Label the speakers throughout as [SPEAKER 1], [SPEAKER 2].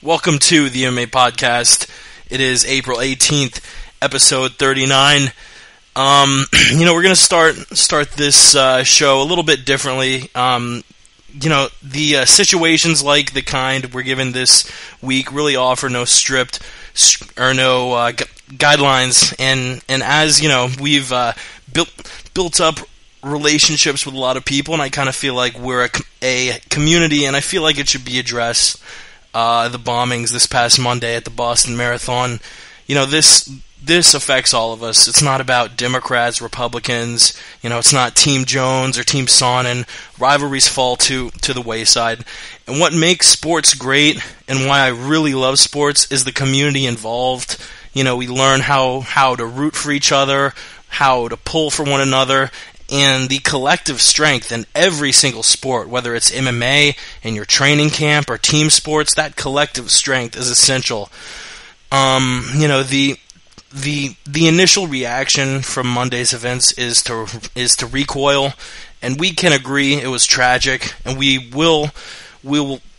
[SPEAKER 1] Welcome to the MMA Podcast. It is April 18th, episode 39. We're going to start this show a little bit differently. The situations like the kind we're given this week really offer no guidelines, and as we've built up relationships with a lot of people, and I kind of feel like we're a community, and I feel like it should be addressed. The bombings this past Monday at the Boston Marathon, this affects all of us. It's not about Democrats, Republicans, it's not Team Jones or Team Sonnen. Rivalries fall to the wayside. And what makes sports great and why I really love sports is the community involved. We learn how to root for each other, how to pull for one another, and the collective strength in every single sport, whether it's MMA, in your training camp, or team sports, that collective strength is essential. The initial reaction from Monday's events is to recoil, and we can agree it was tragic, and we'll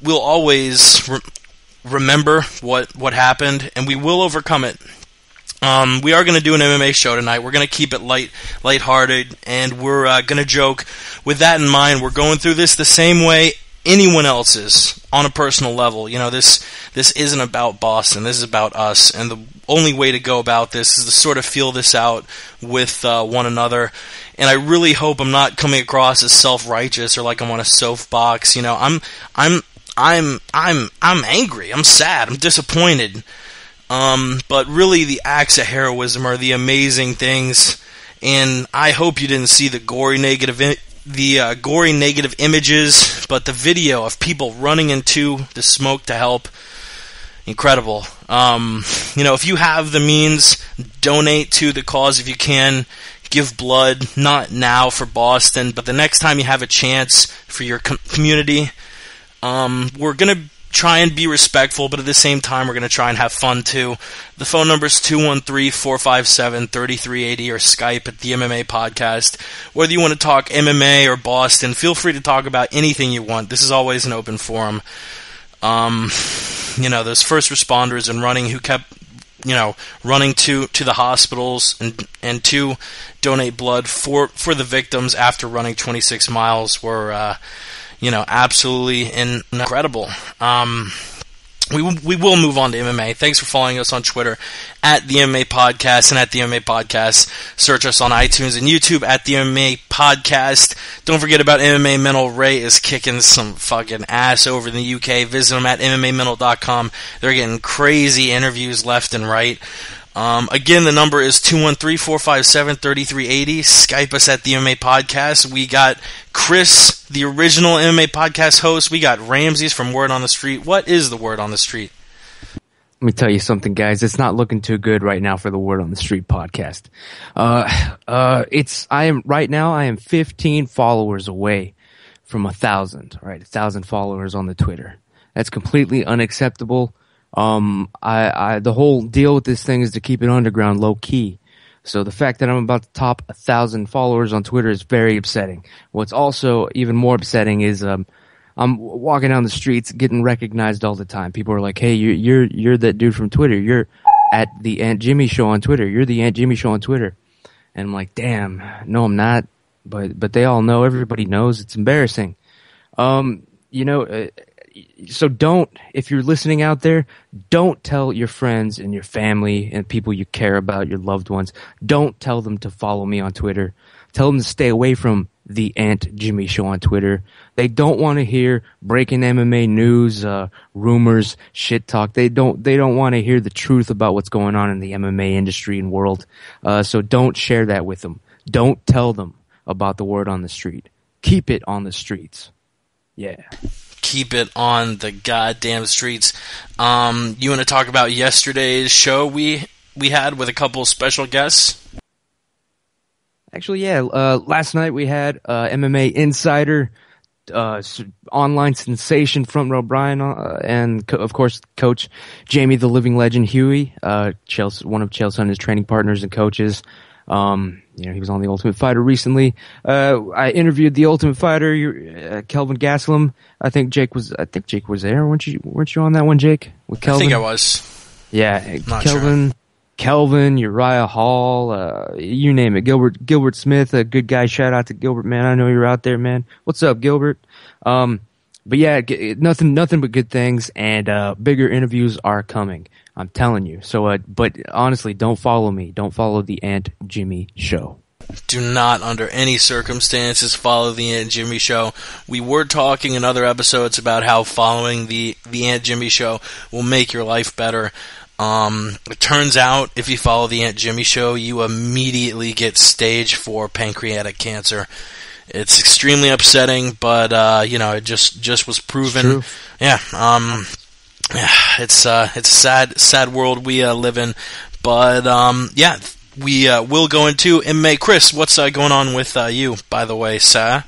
[SPEAKER 1] always remember what happened, and we will overcome it. We are going to do an MMA show tonight. We're going to keep it lighthearted, and we're going to joke. With that in mind, we're going through this the same way anyone else is, on a personal level. This isn't about Boston. This is about us, and the only way to go about this is to sort of feel this out with one another. And I really hope I'm not coming across as self-righteous or like I'm on a soapbox. I'm angry. I'm sad. I'm disappointed. But really the acts of heroism are the amazing things, and I hope you didn't see the gory negative images, but the video of people running into the smoke to help, incredible. If you have the means, donate to the cause if you can. Give blood, not now for Boston, but the next time you have a chance for your community. We're going to try and be respectful, but at the same time, we're going to try and have fun too. The phone number is 213-457-3380 or Skype at the MMA Podcast. Whether you want to talk MMA or Boston, feel free to talk about anything you want. This is always an open forum. Those first responders and running who kept, running to the hospitals and to donate blood for the victims after running 26 miles were absolutely incredible. We will move on to MMA. Thanks for following us on Twitter at the MMA Podcast and at the MMA Podcast. Search us on iTunes and YouTube at the MMA Podcast. Don't forget about MMA Mental. Ray is kicking some fucking ass over in the UK. Visit them at MMAmental.com. They're getting crazy interviews left and right. Again, the number is 213-457-3380. Skype us at the MMA Podcast. We got Chris, the original MMA Podcast host. We got Ramses from Word on the Street. What is the Word on the Street?
[SPEAKER 2] Let me tell you something, guys. It's not looking too good right now for the Word on the Street podcast. I am 15 followers away from 1,000. All right, 1,000 followers on the Twitter. That's completely unacceptable. The whole deal with this thing is to keep it underground, low key. So the fact that I'm about to top 1,000 followers on Twitter is very upsetting. What's also even more upsetting is, I'm walking down the streets getting recognized all the time. People are like, hey, you're that dude from Twitter. You're at the Aunt Jimmy show on Twitter. You're the Aunt Jimmy show on Twitter. And I'm like, damn, no, I'm not. But they all know, everybody knows. It's embarrassing. So if you're listening out there, don't tell your friends and your family and people you care about, your loved ones, don't tell them to follow me on Twitter. Tell them to stay away from the Aunt Jimmy show on Twitter. They don't want to hear breaking MMA news, rumors, shit talk. They don't want to hear the truth about what's going on in the MMA industry and world. So don't share that with them. Don't tell them about the Word on the Street. Keep it on the streets. Yeah.
[SPEAKER 1] Keep it on the goddamn streets. You want to talk about yesterday's show we had with a couple of special guests?
[SPEAKER 2] Actually, yeah. Last night we had MMA insider, online sensation Front Row Brian, and of course Coach Jamie the Living Legend Huey, one of Chael Sonnen's training partners and coaches. He was on The Ultimate Fighter recently. I interviewed The Ultimate Fighter, Kelvin Gastelum. I think Jake was there. Weren't you on that one, Jake? With Kelvin?
[SPEAKER 1] I think I was.
[SPEAKER 2] Yeah,
[SPEAKER 1] Not
[SPEAKER 2] Kelvin.
[SPEAKER 1] sure.
[SPEAKER 2] Kelvin, Uriah Hall, you name it. Gilbert Smith, a good guy. Shout out to Gilbert, man. I know you're out there, man. What's up, Gilbert? But yeah, nothing but good things, and bigger interviews are coming. I'm telling you. So, but honestly, don't follow me. Don't follow the Aunt Jimmy Show.
[SPEAKER 1] Do not, under any circumstances, follow the Aunt Jimmy Show. We were talking in other episodes about how following the Aunt Jimmy Show will make your life better. It turns out if you follow the Aunt Jimmy Show, you immediately get stage 4 pancreatic cancer. It's extremely upsetting, but it just was proven. Yeah. It's a sad world we live in, but we will go into MMA. Chris, what's going on with you, by the way, sir?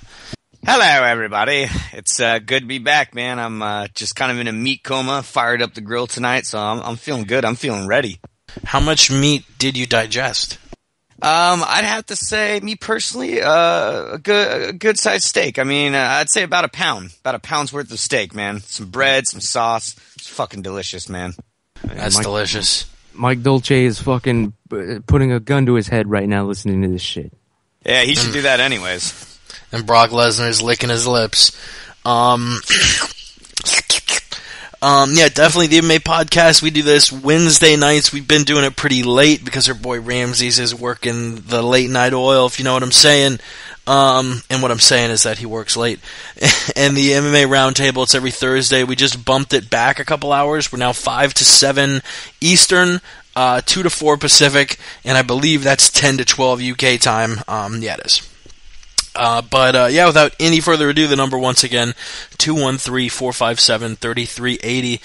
[SPEAKER 3] Hello, everybody. It's good to be back, man. I'm just kind of in a meat coma, fired up the grill tonight, so I'm feeling good. I'm feeling ready.
[SPEAKER 1] How much meat did you digest?
[SPEAKER 3] I'd have to say, me personally, a good sized steak. I mean, I'd say about a pound's worth of steak, man. Some bread, some sauce. It's fucking delicious, man.
[SPEAKER 1] That's delicious.
[SPEAKER 2] Mike Dolce is fucking putting a gun to his head right now listening to this shit.
[SPEAKER 3] Yeah, he should do that anyways.
[SPEAKER 1] And Brock Lesnar is licking his lips. Definitely the MMA Podcast. We do this Wednesday nights. We've been doing it pretty late because our boy Ramses is working the late night oil, if you know what I'm saying. And what I'm saying is that he works late. And the MMA Roundtable, it's every Thursday. We just bumped it back a couple hours. We're now 5 to 7 Eastern, 2 to 4 Pacific, and I believe that's 10 to 12 UK time. It is. Without any further ado, the number once again, 213-457-3380.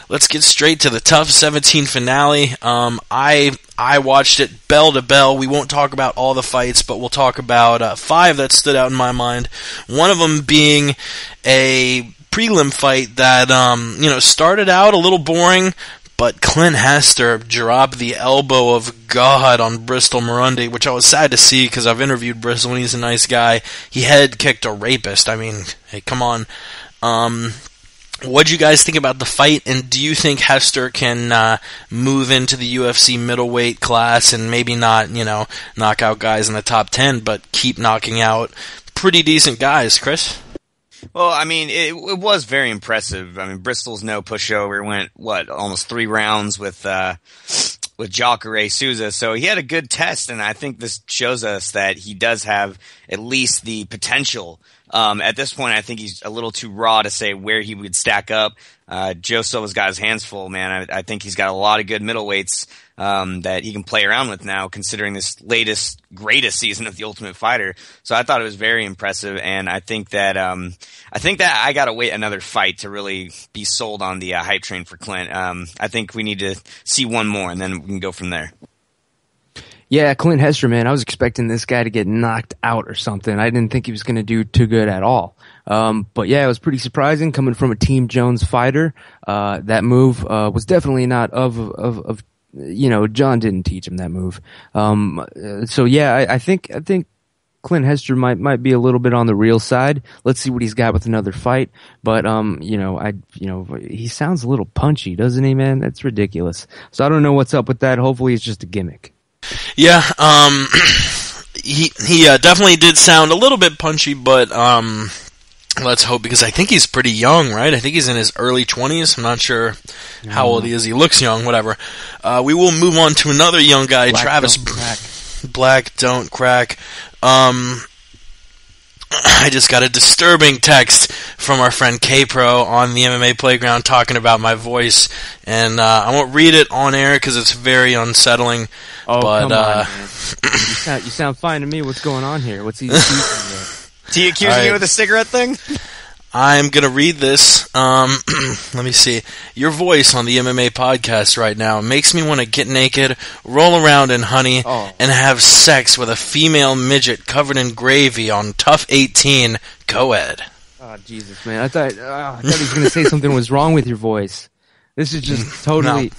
[SPEAKER 1] Let's get straight to the Tough 17 finale. I watched it bell to bell. We won't talk about all the fights, but we'll talk about 5 that stood out in my mind. One of them being a prelim fight that, started out a little boring, but Clint Hester dropped the elbow of God on Bristol Murundi, which I was sad to see because I've interviewed Bristol and he's a nice guy. He head kicked a rapist. I mean, hey, come on. What'd you guys think about the fight, and do you think Hester can move into the UFC middleweight class and maybe not, knock out guys in the top 10, but keep knocking out pretty decent guys, Chris?
[SPEAKER 3] Well, I mean, it was very impressive. I mean, Bristol's no pushover. Went, almost 3 rounds with Jacare Souza. So he had a good test, and I think this shows us that he does have at least the potential. At this point, I think he's a little too raw to say where he would stack up. Joe Silva's got his hands full, man. I think he's got a lot of good middleweights that he can play around with now, considering this greatest season of The Ultimate Fighter. So I thought it was very impressive, and I think that I gotta wait another fight to really be sold on the hype train for Clint. I think we need to see one more, and then we can go from there.
[SPEAKER 2] Yeah, Clint Hester, man, I was expecting this guy to get knocked out or something. I didn't think he was going to do too good at all. But yeah, it was pretty surprising coming from a Team Jones fighter. That move was definitely not of John didn't teach him that move. So yeah, I think Clint Hester might be a little bit on the real side. Let's see what he's got with another fight. But he sounds a little punchy, doesn't he, man? That's ridiculous. So I don't know what's up with that. Hopefully it's just a gimmick.
[SPEAKER 1] Yeah, he definitely did sound a little bit punchy, but let's hope, because I think he's pretty young, right? I think he's in his early 20s. I'm not sure how old he is. He looks young, whatever. We will move on to another young guy,
[SPEAKER 2] Black
[SPEAKER 1] Travis
[SPEAKER 2] don't crack.
[SPEAKER 1] Black Don't Crack. I just got a disturbing text from our friend K-Pro on the MMA Playground talking about my voice, and I won't read it on air because it's very unsettling.
[SPEAKER 2] Oh,
[SPEAKER 1] but,
[SPEAKER 2] come on, man. You sound fine to me. What's going on here? What's he accusing you?
[SPEAKER 3] Is he accusing you of the cigarette thing?
[SPEAKER 1] I'm going to read this. Let me see. Your voice on the MMA Podcast right now makes me want to get naked, roll around in honey, and have sex with a female midget covered in gravy on Tough 18 co-ed.
[SPEAKER 2] Oh, Jesus, man. I thought he was going to say something was wrong with your voice. This is just totally... No.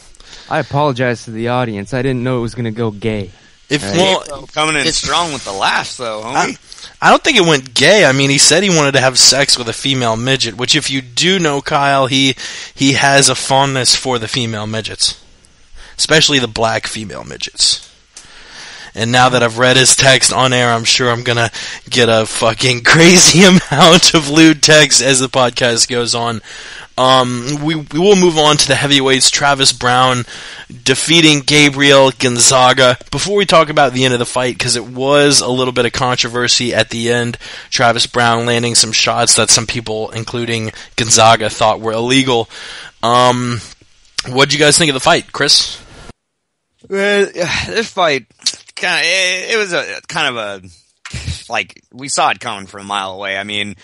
[SPEAKER 2] I apologize to the audience. I didn't know it was going to go gay.
[SPEAKER 3] Coming in strong with the laughs, though, homie.
[SPEAKER 1] I don't think it went gay. I mean, he said he wanted to have sex with a female midget, which if you do know Kyle, he has a fondness for the female midgets, especially the black female midgets. And now that I've read his text on air, I'm sure I'm going to get a fucking crazy amount of lewd text as the podcast goes on. We will move on to the heavyweights. Travis Browne defeating Gabriel Gonzaga. Before we talk about the end of the fight, because it was a little bit of controversy at the end, Travis Browne landing some shots that some people, including Gonzaga, thought were illegal. What'd you guys think of the fight, Chris?
[SPEAKER 3] This fight, it was a kind of like, we saw it coming from a mile away. I mean,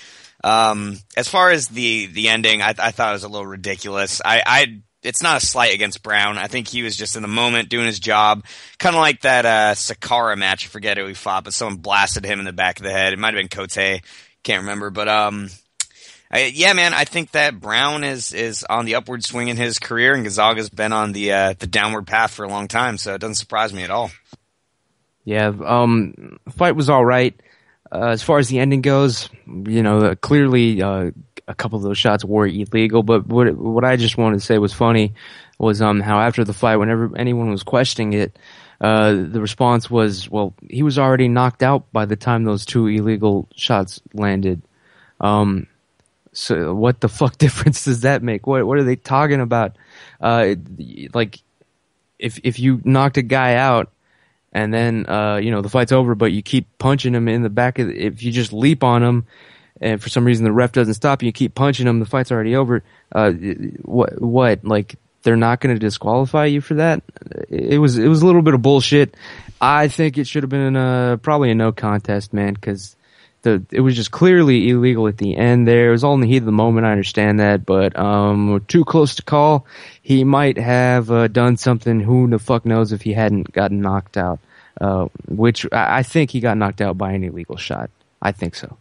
[SPEAKER 3] as far as the ending, I thought it was a little ridiculous. It's not a slight against Brown. I think he was just in the moment doing his job. Kind of like that, Sakara match. I forget who he fought, but someone blasted him in the back of the head. It might have been Cote. Can't remember. But, yeah, man, I think that Brown is on the upward swing in his career, and Gonzaga's been on the downward path for a long time, so it doesn't surprise me at all.
[SPEAKER 2] Yeah, the fight was all right. As far as the ending goes, clearly a couple of those shots were illegal, but what I just wanted to say was funny was how after the fight, whenever anyone was questioning it, the response was, well, he was already knocked out by the time those two illegal shots landed. So what the fuck difference does that make? What are they talking about? Like, if you knocked a guy out, and then, the fight's over, but you keep punching him in the back of if you just leap on him, and for some reason the ref doesn't stop you, you keep punching him, the fight's already over. What? Like, they're not going to disqualify you for that? It was a little bit of bullshit. I think it should have been probably a no contest, man, because it was just clearly illegal at the end there. It was all in the heat of the moment, I understand that, but we're too close to call. He might have done something, who the fuck knows if he hadn't gotten knocked out, which I think he got knocked out by an illegal shot. I think so.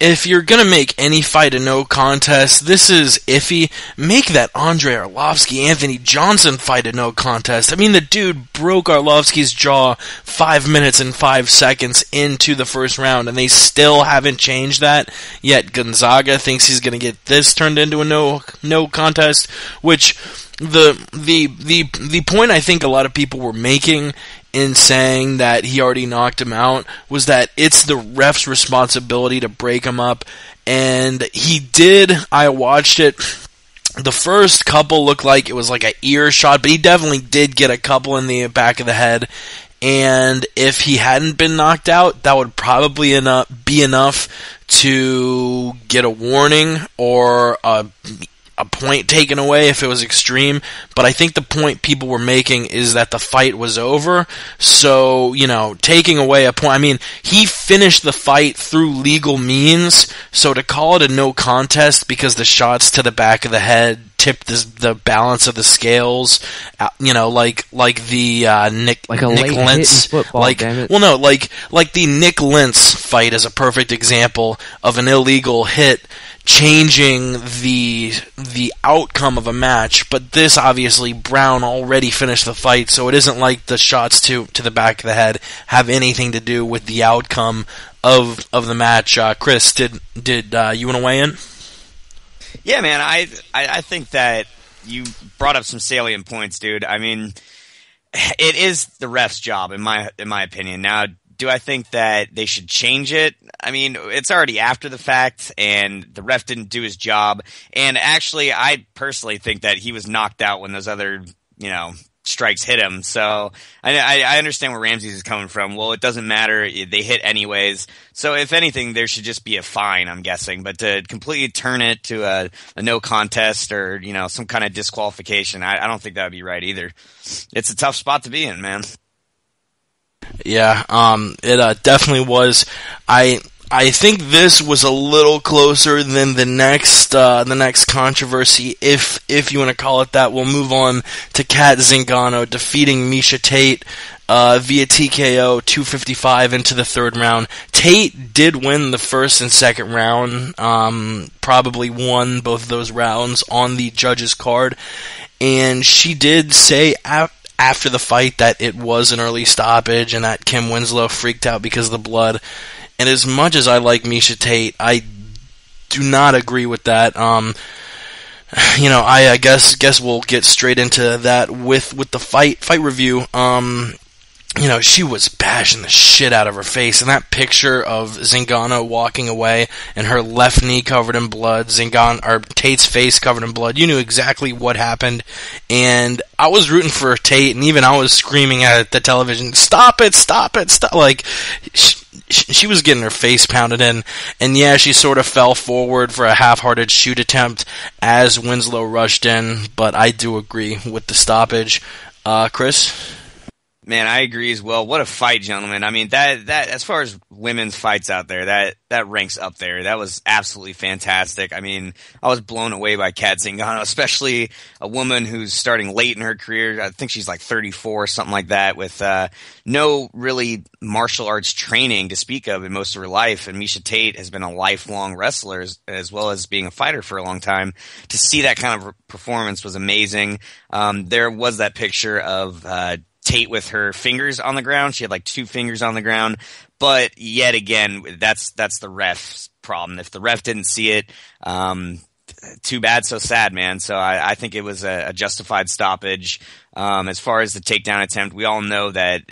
[SPEAKER 1] If you're going to make any fight a no contest, this is iffy. Make that Andrei Arlovsky-Anthony Johnson fight a no contest. I mean, the dude broke Arlovsky's jaw 5 minutes and 5 seconds into the first round, and they still haven't changed that. Yet Gonzaga thinks he's going to get this turned into a no contest, which the point I think a lot of people were making in saying that he already knocked him out was that it's the ref's responsibility to break him up, and he did. I watched it. The first couple looked like it was like an ear shot, but he definitely did get a couple in the back of the head, and if he hadn't been knocked out, that would probably be enough to get a warning or a point taken away if it was extreme, but I think the point people were making is that the fight was over, so, taking away a point, I mean, he finished the fight through legal means, so to call it a no contest because the shots to the back of the head tipped the balance of the scales, like the Nick Lentz
[SPEAKER 2] football,
[SPEAKER 1] like the Nick Lentz fight is a perfect example of an illegal hit changing the outcome of a match, but this obviously Brown already finished the fight, so it isn't like the shots to the back of the head have anything to do with the outcome of the match. Chris, did you want to weigh in?
[SPEAKER 3] Yeah, man, I think that you brought up some salient points, dude. I mean, it is the ref's job, in my opinion. Now, do I think that they should change it? I mean, it's already after the fact, and the ref didn't do his job. And actually, I personally think that he was knocked out when those other, strikes hit him. So I understand where Ramses is coming from. Well, it doesn't matter. They hit anyways. So if anything, there should just be a fine, I'm guessing. But to completely turn it to a no contest or, some kind of disqualification, I don't think that would be right either. It's a tough spot to be in, man.
[SPEAKER 1] Yeah, it definitely was. I think this was a little closer than the next controversy, if you want to call it that. We'll move on to Kat Zingano defeating Miesha Tate via TKO 255 into the third round. Tate did win the first and second round, probably won both of those rounds on the judges' card, and she did say after the fight that it was an early stoppage and that Kim Winslow freaked out because of the blood. And as much as I like Miesha Tate, I do not agree with that. I guess we'll get straight into that with the fight review. She was bashing the shit out of her face, and that picture of Zingano walking away and her left knee covered in blood, Tate's face covered in blood, you knew exactly what happened, and I was rooting for Tate, and even I was screaming at the television, stop it, stop it, stop, like, she was getting her face pounded in, and yeah, she sort of fell forward for a half-hearted shoot attempt as Winslow rushed in, but I do agree with the stoppage. Chris?
[SPEAKER 3] Man, I agree as well. What a fight, gentlemen. I mean, that as far as women's fights out there, that ranks up there. That was absolutely fantastic. I mean, I was blown away by Kat Zingano, especially a woman who's starting late in her career. I think she's like 34 or something like that, with no really martial arts training to speak of in most of her life. And Miesha Tate has been a lifelong wrestler as well as being a fighter for a long time. To see that kind of performance was amazing. There was that picture of Tate with her fingers on the ground. She had like 2 fingers on the ground. But yet again, that's the ref's problem. If the ref didn't see it, too bad, so sad, man. So I think it was a justified stoppage. As far as the takedown attempt, we all know that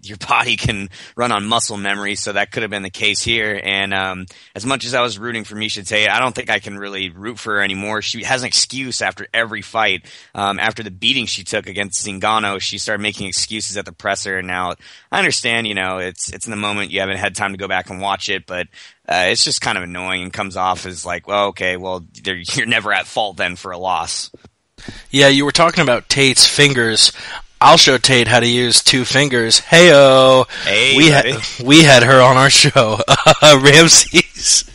[SPEAKER 3] your body can run on muscle memory, so that could have been the case here. And as much as I was rooting for Miesha Tate, I don't think I can really root for her anymore. She has an excuse after every fight. After the beating she took against Zingano, she started making excuses at the presser. And now I understand, it's in the moment, you haven't had time to go back and watch it, but it's just kind of annoying and comes off as like, well, okay, well, you're never at fault then for a loss.
[SPEAKER 1] Yeah, you were talking about Tate's fingers. I'll show Tate how to use 2 fingers. Hey-o!
[SPEAKER 3] Hey,
[SPEAKER 1] we had her on our show. Ramses.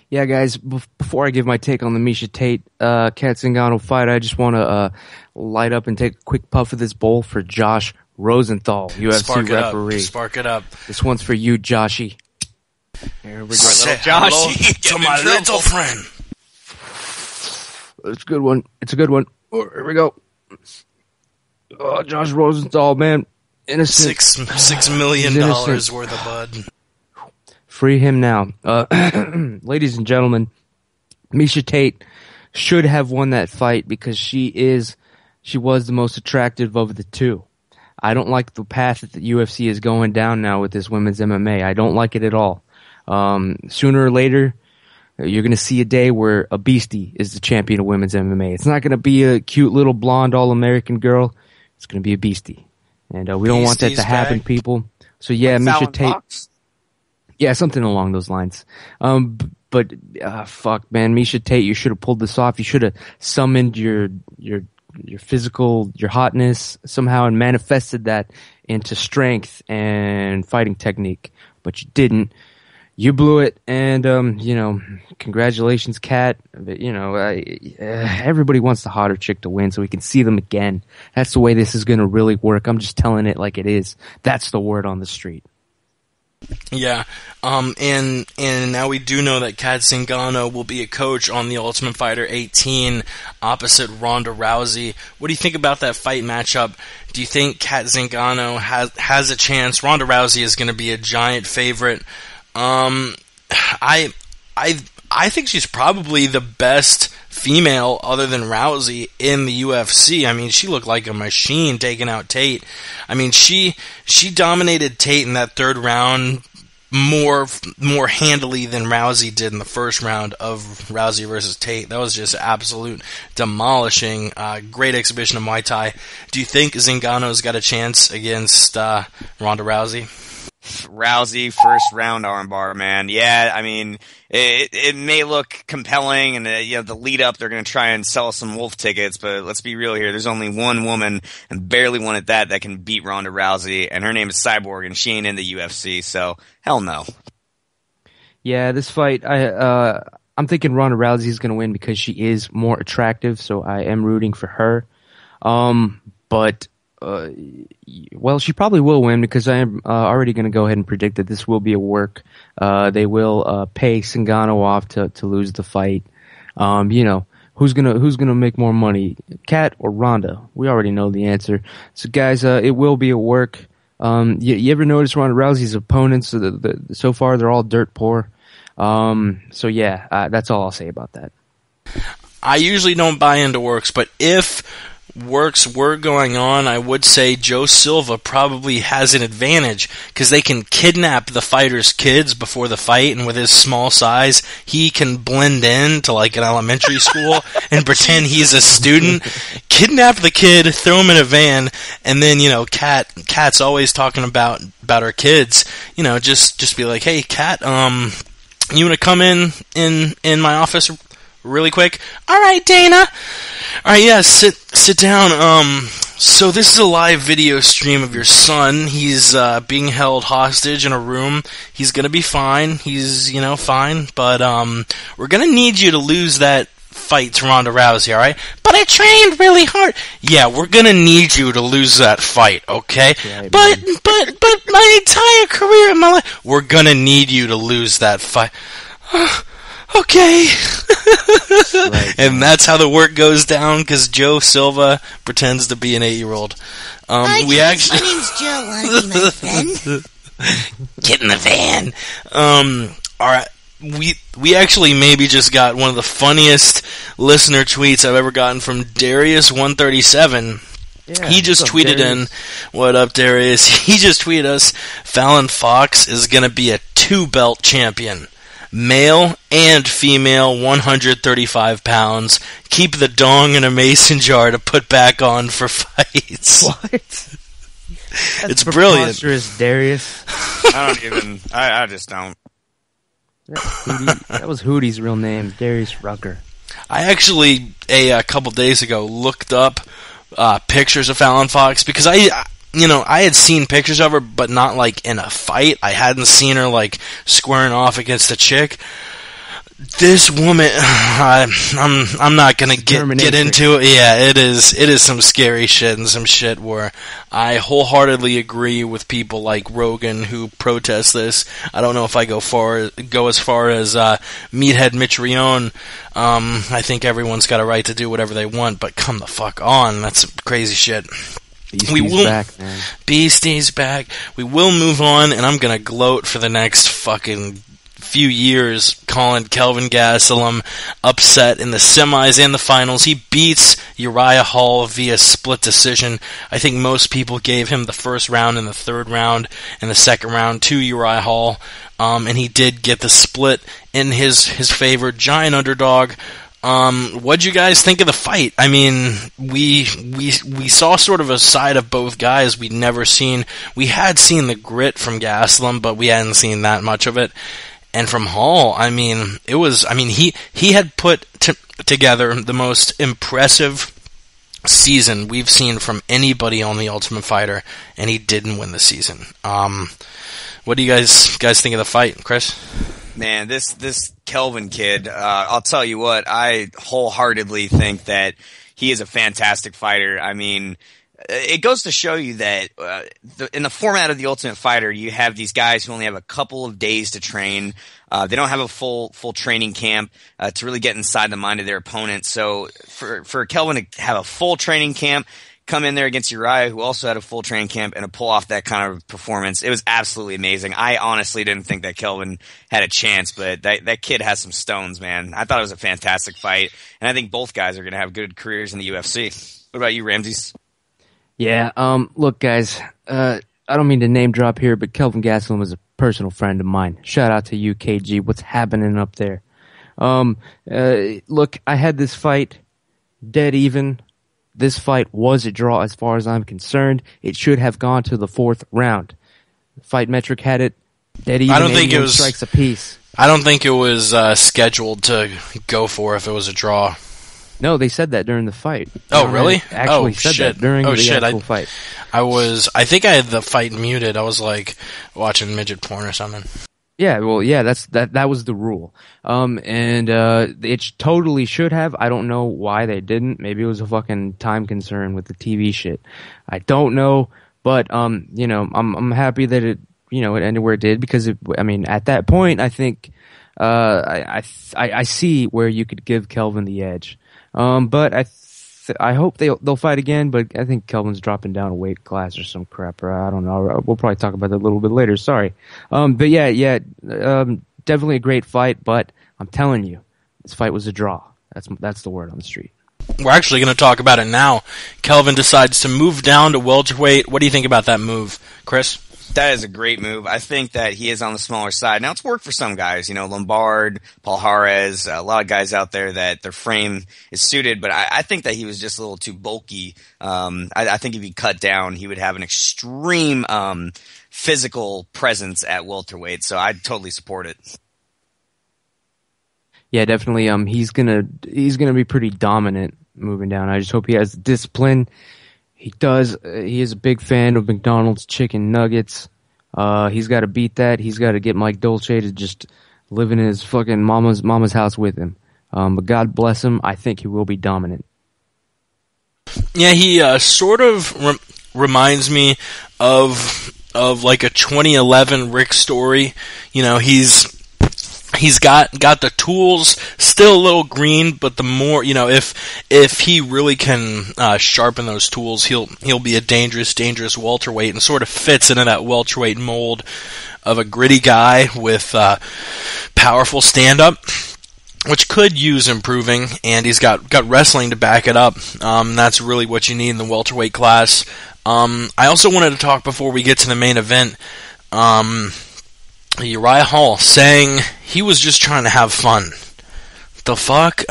[SPEAKER 2] Yeah, guys, before I give my take on the Miesha Tate Kat Zingano fight, I just want to light up and take a quick puff of this bowl for Josh Rosenthal, UFC referee.
[SPEAKER 1] Spark it up.
[SPEAKER 2] This one's for you, Joshy. Here we go.
[SPEAKER 1] Say hello to my little friend.
[SPEAKER 2] It's a good one. It's a good one. Oh, here we go. Oh, Josh Rosenthal, man. Innocent.
[SPEAKER 1] $6 million worth of bud.
[SPEAKER 2] Free him now. Ladies and gentlemen, Miesha Tate should have won that fight because she was the most attractive of the 2. I don't like the path that the UFC is going down now with this women's MMA. I don't like it at all. Sooner or later, you're going to see a day where a beastie is the champion of women's MMA. It's not going to be a cute little blonde all-American girl. It's going to be a beastie. And we don't want that to happen, people. So yeah, Miesha Tate.
[SPEAKER 3] Fox?
[SPEAKER 2] Yeah, something along those lines. But fuck, man, Miesha Tate, you should have pulled this off. You should have summoned your physical, your hotness somehow and manifested that into strength and fighting technique. But you didn't. You blew it, and congratulations, Kat. But, everybody wants the hotter chick to win, so we can see them again. That's the way this is going to really work. I'm just telling it like it is. That's the word on the street.
[SPEAKER 1] Yeah, and now we do know that Kat Zingano will be a coach on The Ultimate Fighter 18 opposite Ronda Rousey. What do you think about that fight matchup? Do you think Kat Zingano has a chance? Ronda Rousey is going to be a giant favorite. I think she's probably the best female other than Rousey in the UFC. I mean, she looked like a machine taking out Tate. I mean, she dominated Tate in that 3rd round more handily than Rousey did in the 1st round of Rousey versus Tate. That was just absolute demolishing. Great exhibition of Muay Thai. Do you think Zingano's got a chance against Ronda Rousey?
[SPEAKER 3] Rousey, 1st round armbar, man. Yeah, I mean, it may look compelling, and the lead up, they're going to try and sell some Wolf tickets, but let's be real here. There's only one woman, and barely one at that can beat Ronda Rousey, and her name is Cyborg, and she ain't in the UFC, so hell no.
[SPEAKER 2] Yeah, this fight, I'm thinking Ronda Rousey is going to win because she is more attractive, so I am rooting for her. But she probably will win because I am already going to go ahead and predict that this will be a work. They will pay Zingano off to lose the fight. Who's gonna make more money, Kat or Ronda? We already know the answer. So guys, it will be at work. You ever notice Ronda Rousey's opponents? So far, they're all dirt poor. So yeah, that's all I'll say about that.
[SPEAKER 1] I usually don't buy into works, but if works were going on, I would say Joe Silva probably has an advantage because they can kidnap the fighters' kids before the fight, and with his small size, he can blend in to like an elementary school and pretend he's a student. Kidnap the kid, throw him in a van, and then Kat's always talking about her kids. Just be like, hey, Kat, you want to come in my office really quick? All right, Dana. All right, yeah, sit down. So this is a live video stream of your son. He's being held hostage in a room. He's gonna be fine. He's fine, but we're gonna need you to lose that fight to Ronda Rousey, all right? But I trained really hard. Yeah, we're gonna need you to lose that fight, okay?
[SPEAKER 2] Right,
[SPEAKER 1] but my entire career, my life, we're gonna need you to lose that fight. Okay.
[SPEAKER 2] Right,
[SPEAKER 1] and that's how the work goes down because Joe Silva pretends to be an 8-year-old.
[SPEAKER 4] Hi, my name's Joe. Want to be my friend?
[SPEAKER 1] Get in the van. All right. We actually maybe just got one of the funniest listener tweets I've ever gotten from Darius137.
[SPEAKER 2] Yeah,
[SPEAKER 1] he just tweeted
[SPEAKER 2] Darius?
[SPEAKER 1] what up, Darius? He just tweeted us, Fallon Fox is going to be a 2-belt champion. Male and female, 135 pounds. Keep the dong in a mason jar to put back on for fights.
[SPEAKER 2] What?
[SPEAKER 1] It's brilliant.
[SPEAKER 2] Darius.
[SPEAKER 3] I just don't.
[SPEAKER 2] That was Hootie's real name, Darius Rucker.
[SPEAKER 1] I actually, a couple days ago, looked up pictures of Fallon Fox because I had seen pictures of her, but not like in a fight. I hadn't seen her like squaring off against a chick. This woman, I'm not gonna get into it. Yeah, it is some scary shit and some shit where I wholeheartedly agree with people like Rogan who protest this. I don't know if I go as far as Meathead Mitrione. I think everyone's got a right to do whatever they want, but come the fuck on. That's some crazy shit.
[SPEAKER 2] Back, man.
[SPEAKER 1] Beastie's back. We will move on, and I'm gonna gloat for the next fucking few years calling Kelvin Gastelum upset in the semis and the finals. He beats Uriah Hall via split decision. I think most people gave him the first round and the third round and the second round to Uriah Hall, and he did get the split in his favor. Giant underdog. What'd you guys think of the fight? I mean, we saw sort of a side of both guys we'd never seen. We had seen the grit from Gastelum, but we hadn't seen that much of it. And from Hall, he had put together the most impressive season we've seen from anybody on The Ultimate Fighter, and he didn't win the season. What do you guys think of the fight, Chris?
[SPEAKER 3] Man, this Kelvin kid, I'll tell you what, I wholeheartedly think that he is a fantastic fighter. I mean, it goes to show you that in the format of The Ultimate Fighter, you have these guys who only have a couple of days to train. They don't have a full training camp to really get inside the mind of their opponent. So for Kelvin to have a full training camp, come in there against Uriah, who also had a full training camp, and to pull off that kind of performance, it was absolutely amazing. I honestly didn't think that Kelvin had a chance, but that kid has some stones, man. I thought it was a fantastic fight, and I think both guys are going to have good careers in the UFC. What about you, Ramses?
[SPEAKER 2] Yeah, look, guys, I don't mean to name drop here, but Kelvin Gastelum is a personal friend of mine. Shout out to UKG. What's happening up there? Look, I had this fight dead even. This fight was a draw as far as I'm concerned. It should have gone to the fourth round. Fight Metric had it dead even.
[SPEAKER 1] I don't think it was
[SPEAKER 2] strikes apiece.
[SPEAKER 1] I don't think it was scheduled to go for if it was a draw.
[SPEAKER 2] No, they said that during the fight.
[SPEAKER 1] Oh, really?
[SPEAKER 2] Actually said that during the actual fight.
[SPEAKER 1] I think I had the fight muted. I was like watching midget porn or something.
[SPEAKER 2] Yeah, well, yeah, that was the rule. And it totally should have. I don't know why they didn't. Maybe it was a fucking time concern with the TV shit. I don't know, but I'm happy that it ended where it did because at that point I think I see where you could give Kelvin the edge. But I hope they'll fight again. But I think Kelvin's dropping down a weight class or some crap. Or I don't know. We'll probably talk about that a little bit later. Sorry. But yeah. Definitely a great fight. But I'm telling you, this fight was a draw. That's the word on the street.
[SPEAKER 1] We're actually going to talk about it now. Kelvin decides to move down to welterweight. What do you think about that move, Chris?
[SPEAKER 3] That is a great move. I think that he is on the smaller side. Now, it's worked for some guys, Lombard, Paul Jarez, a lot of guys out there that their frame is suited, but I think that he was just a little too bulky. I think if he cut down, he would have an extreme physical presence at welterweight, so I'd totally support it.
[SPEAKER 2] Yeah, definitely. He's gonna be pretty dominant moving down. I just hope he has discipline. He does. He is a big fan of McDonald's chicken nuggets. He's got to beat that. He's got to get Mike Dolce to just live in his fucking mama's house with him. But God bless him. I think he will be dominant.
[SPEAKER 1] Yeah, he sort of reminds me of like a 2011 Rick Story. He's got the tools, still a little green, but the more, if he really can sharpen those tools, he'll be a dangerous welterweight, and sort of fits into that welterweight mold of a gritty guy with powerful stand-up, which could use improving, and he's got wrestling to back it up. That's really what you need in the welterweight class. I also wanted to talk before we get to the main event. Uriah Hall saying he was just trying to have fun. The fuck?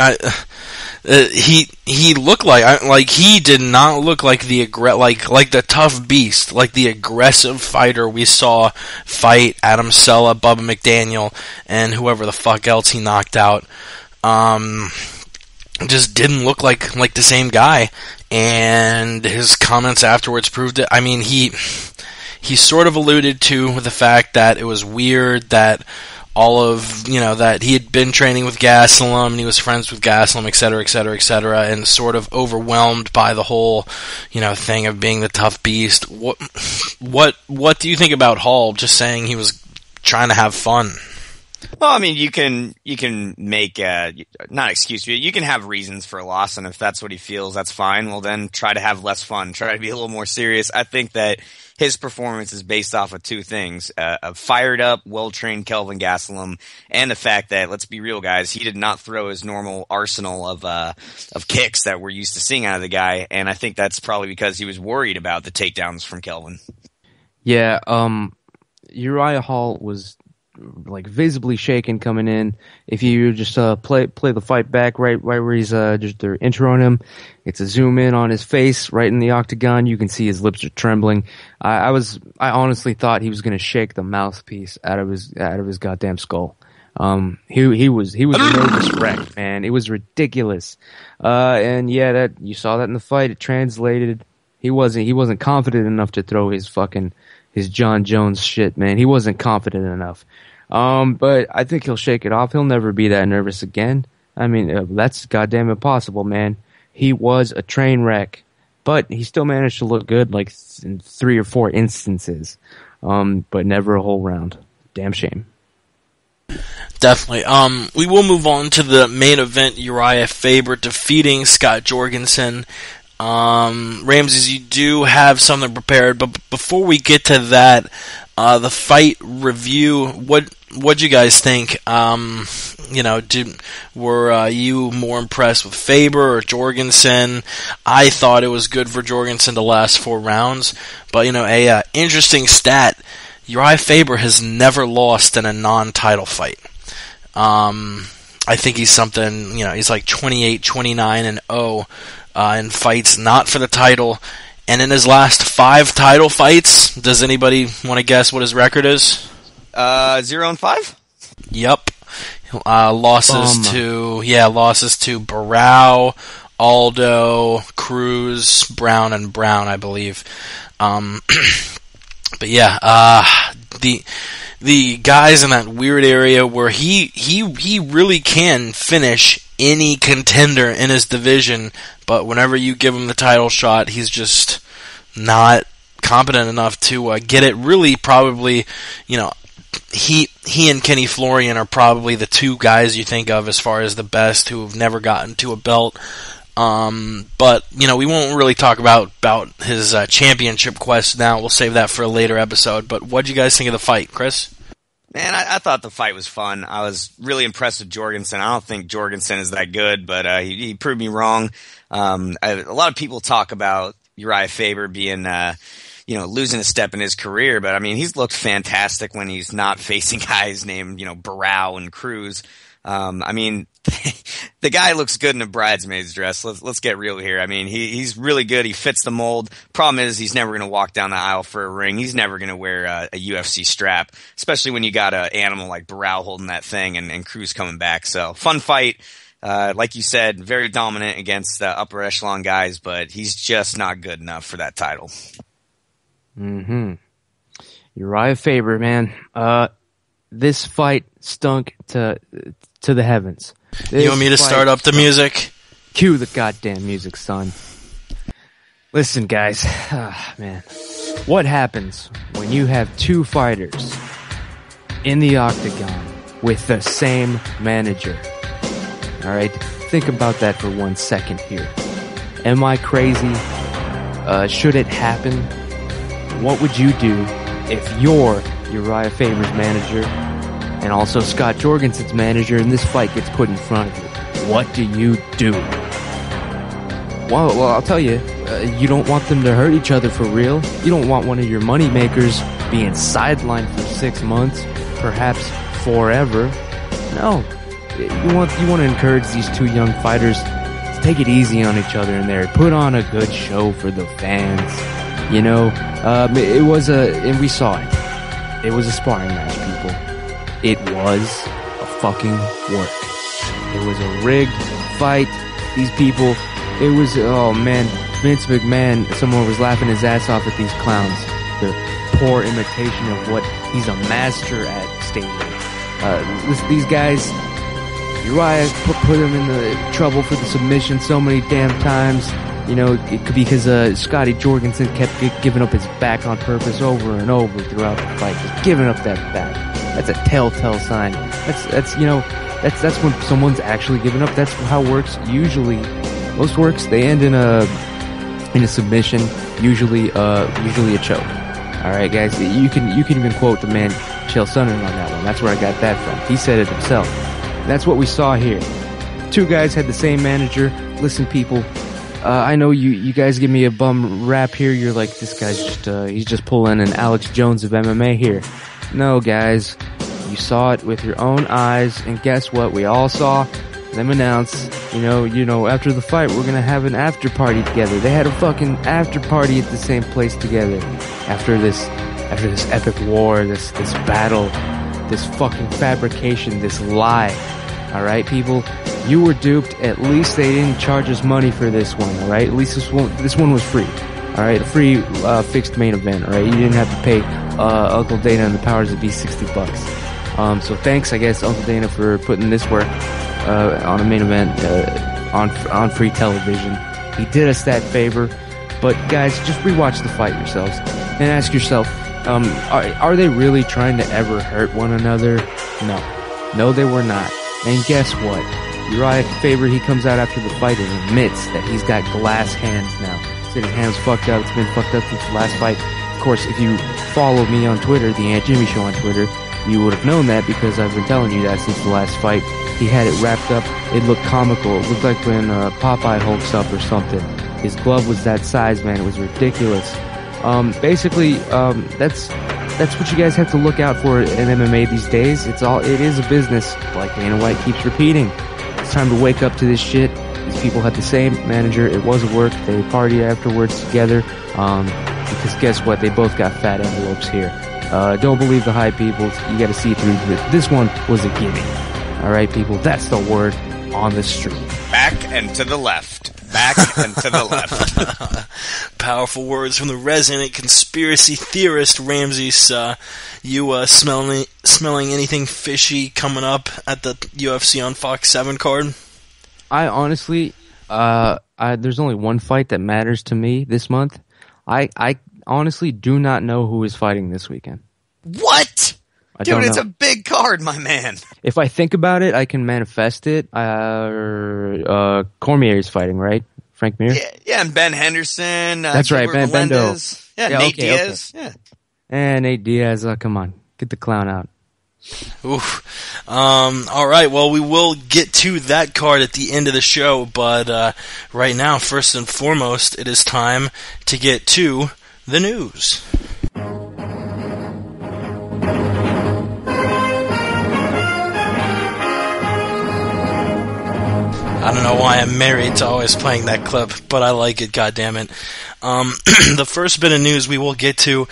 [SPEAKER 1] He looked like he did not look like the like the tough beast, like the aggressive fighter we saw fight Adam Sella, Bubba McDaniel, and whoever the fuck else he knocked out. Just didn't look like the same guy, and his comments afterwards proved it. I mean, he sort of alluded to the fact that it was weird that that he had been training with Gastelum and he was friends with Gastelum, etc., and sort of overwhelmed by the whole, thing of being the tough beast. What do you think about Hall just saying he was trying to have fun?
[SPEAKER 3] Well, I mean, you can make not excuse you can have reasons for a loss, and if that's what he feels, that's fine. Well, then try to have less fun. Try to be a little more serious. I think that his performance is based off of two things: a fired up, well-trained Kelvin Gastelum, and the fact that, let's be real, guys, he did not throw his normal arsenal of kicks that we're used to seeing out of the guy, and I think that's probably because he was worried about the takedowns from Kelvin. Yeah,
[SPEAKER 2] Uriah Hall was visibly shaken coming in. If you just play the fight back right where he's just they're introing him, it's a zoom in on his face right in the octagon. You can see his lips are trembling. I honestly thought he was going to shake the mouthpiece out of his goddamn skull. He was a nervous wreck, man. It was ridiculous. And yeah, that you saw that in the fight. It translated. He wasn't confident enough to throw his John Jones shit, man. He wasn't confident enough. But I think he'll shake it off. He'll never be that nervous again. I mean, that's goddamn impossible, man. He was a train wreck, but he still managed to look good, in 3 or 4 instances. But never a whole round. Damn shame.
[SPEAKER 1] Definitely. We will move on to the main event. Uriah Faber defeating Scott Jorgensen. Ramses, you do have something prepared, but before we get to that, the fight review, what'd you guys think? Were you more impressed with Faber or Jorgensen? I thought it was good for Jorgensen to last 4 rounds, but a interesting stat: Uriah Faber has never lost in a non-title fight. I think he's something, he's like 28, 29, and 0 in fights not for the title. And in his last 5 title fights, does anybody want to guess what his record is?
[SPEAKER 3] 0-5?
[SPEAKER 1] Yep. Losses to Barao, Aldo, Cruz, Brown, and Brown, I believe. But yeah, the guys in that weird area where he really can finish any contender in his division, but whenever you give him the title shot, he's just not competent enough to get it. Really, probably, he and Kenny Florian are probably the 2 guys you think of as far as the best who have never gotten to a belt. But, we won't really talk about his championship quest now. We'll save that for a later episode. But what'd you guys think of the fight, Chris?
[SPEAKER 3] Man, I thought the fight was fun. I was really impressed with Jorgensen. I don't think Jorgensen is that good, but he proved me wrong. A lot of people talk about Uriah Faber being losing a step in his career, but I mean, he's looked fantastic when he's not facing guys named, Barao and Cruz. I mean, the guy looks good in a bridesmaid's dress. Let's get real here. I mean, he's really good. He fits the mold. Problem is, he's never going to walk down the aisle for a ring. He's never going to wear a UFC strap, especially when you got an animal like Barao holding that thing and Cruz coming back. So, fun fight. Like you said, very dominant against the upper echelon guys, but he's just not good enough for that title.
[SPEAKER 2] Uriah Faber, man. This fight stunk to the heavens.
[SPEAKER 1] You want me to start up the music?
[SPEAKER 2] Cue the goddamn music, son. Listen, guys. Man. What happens when you have two fighters in the octagon with the same manager? Alright? Think about that for 1 second here. Am I crazy? Should it happen? What would you do if you're Uriah Faber's manager and also Scott Jorgensen's manager and this fight gets put in front of you? What do you do? Well, I'll tell you, you don't want them to hurt each other for real. You don't want one of your money makers being sidelined for 6 months, perhaps forever. No. You want to encourage these two young fighters to take it easy on each other in there. Put on a good show for the fans. It was and we saw it. It was a sparring match, people. It was a fucking work. It was a rigged fight. These people, oh man, Vince McMahon, someone was laughing his ass off at these clowns. The poor imitation of what he's a master at staging. These guys, Uriah put him in the trouble for the submission so many damn times. Because Scotty Jorgensen kept giving up his back on purpose over and over throughout the fight, just giving up that back. That's a telltale sign. That's when someone's actually giving up. That's how it works. Usually, most works they end in a submission. Usually a choke. All right, guys, you can even quote the man Chael Sonnen on that one. That's where I got that from. He said it himself. That's what we saw here. Two guys had the same manager. Listen, people. I know you guys give me a bum rap here. You're like, this guy's he's just pulling an Alex Jones of MMA here. No, guys. You saw it with your own eyes, and guess what? We all saw them announce, after the fight, we're gonna have an after party together. They had a fucking after party at the same place together. After this epic war, this battle, this fucking fabrication, this lie. Alright, people? You were duped. At least they didn't charge us money for this one, alright? At least this one was free. Alright, a free, fixed main event, alright? You didn't have to pay, Uncle Dana and the powers that be $60. So thanks, I guess, Uncle Dana for putting this work, on a main event, on free television. He did us that favor. But guys, just rewatch the fight yourselves and ask yourself, are they really trying to ever hurt one another? No, they were not. And guess what? Uriah Faber, he comes out after the fight and admits that he's got glass hands now. Said his hands fucked up. It's been fucked up since the last fight. Of course, if you follow me on Twitter, the Aunt Jimmy Show on Twitter, you would have known that because I've been telling you that since the last fight. He had it wrapped up. It looked comical. It looked like when Popeye hulks up or something. His glove was that size, man. It was ridiculous. That's what you guys have to look out for in MMA these days. It is a business, like Dana White keeps repeating. It's time to wake up to this shit. These people had the same manager. It was a work. They partied afterwards together. Because guess what? They both got fat envelopes here. Don't believe the hype, people. You gotta see through this. This one was a gimme. Alright, people? That's the word on the street.
[SPEAKER 3] Back and to the left. Back and to the left.
[SPEAKER 1] Powerful words from the resident conspiracy theorist, Ramses. You smelling anything fishy coming up at the UFC on Fox 7 card?
[SPEAKER 2] I honestly, there's only one fight that matters to me this month. I honestly do not know who is fighting this weekend.
[SPEAKER 3] What? Dude, it's a big card, my man.
[SPEAKER 2] If I think about it, I can manifest it. Cormier is fighting, right? Frank Mir?
[SPEAKER 3] Yeah, and Ben Henderson.
[SPEAKER 2] That's right,
[SPEAKER 3] Gilbert
[SPEAKER 2] Ben Bendo.
[SPEAKER 3] Melendez. Yeah, Nate Diaz.
[SPEAKER 2] Okay.
[SPEAKER 3] Yeah.
[SPEAKER 2] And Nate Diaz, come on. Get the clown out.
[SPEAKER 1] Oof. All right. Well, we will get to that card at the end of the show, but right now, first and foremost, it is time to get to the news. I don't know why I'm married to always playing that clip, but I like it, goddammit. The first bit of news we will get to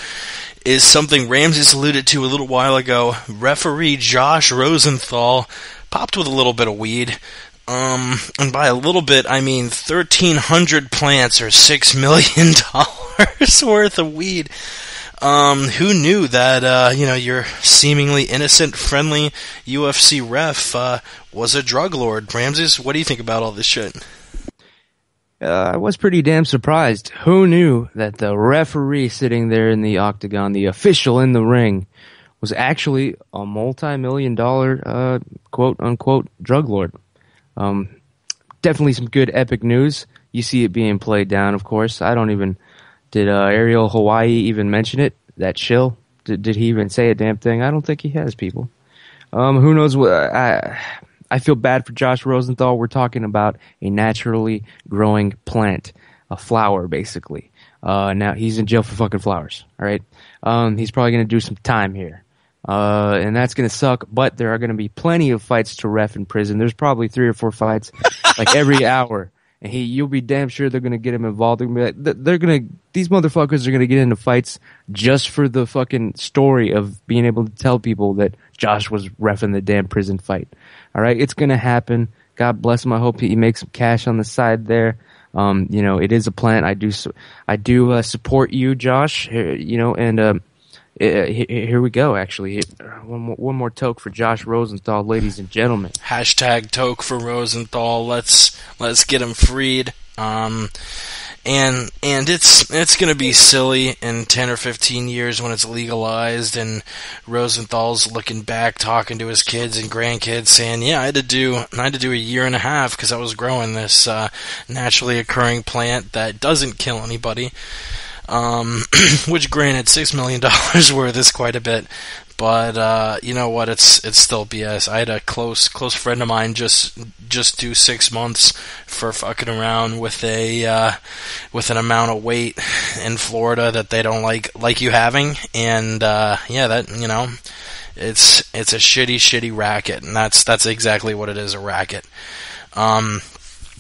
[SPEAKER 1] is something Ramses alluded to a little while ago. Referee Josh Rosenthal popped with a little bit of weed. And by a little bit, I mean 1,300 plants or $6 million worth of weed. Who knew that, your seemingly innocent, friendly UFC ref was a drug lord? Ramses, what do you think about all this shit?
[SPEAKER 2] I was pretty damn surprised. Who knew that the referee sitting there in the octagon, the official in the ring, was actually a multi-million-dollar, quote-unquote, drug lord? Definitely some good epic news. You see it being played down, of course. Did Ariel Hawaii even mention it? That shill? Did he even say a damn thing? I don't think he has, people. Who knows what... I feel bad for Josh Rosenthal. We're talking about a naturally growing plant, a flower, basically. Now, he's in jail for fucking flowers, all right? He's probably going to do some time here. And that's going to suck, but there are going to be plenty of fights to ref in prison. There's probably 3 or 4 fights, like every hour. And you'll be damn sure they're going to get him involved. These motherfuckers are going to get into fights just for the fucking story of being able to tell people that Josh was reffing the damn prison fight. All right, it's going to happen. God bless him. I hope he makes some cash on the side there. It is a plant. I do support you, Josh. And here we go. Actually, one more toke for Josh Rosenthal, ladies and gentlemen.
[SPEAKER 1] Hashtag toke for Rosenthal. Let's get him freed. And it's going to be silly in 10 or 15 years when it's legalized and Rosenthal's looking back, talking to his kids and grandkids, saying, "Yeah, I had to do a year and a half because I was growing this naturally occurring plant that doesn't kill anybody." Which, granted, $6 million worth is quite a bit. But you know what? It's still BS. I had a close friend of mine just do 6 months for fucking around with with an amount of weight in Florida that they don't like you having, and it's a shitty racket, and that's exactly what it is, a racket.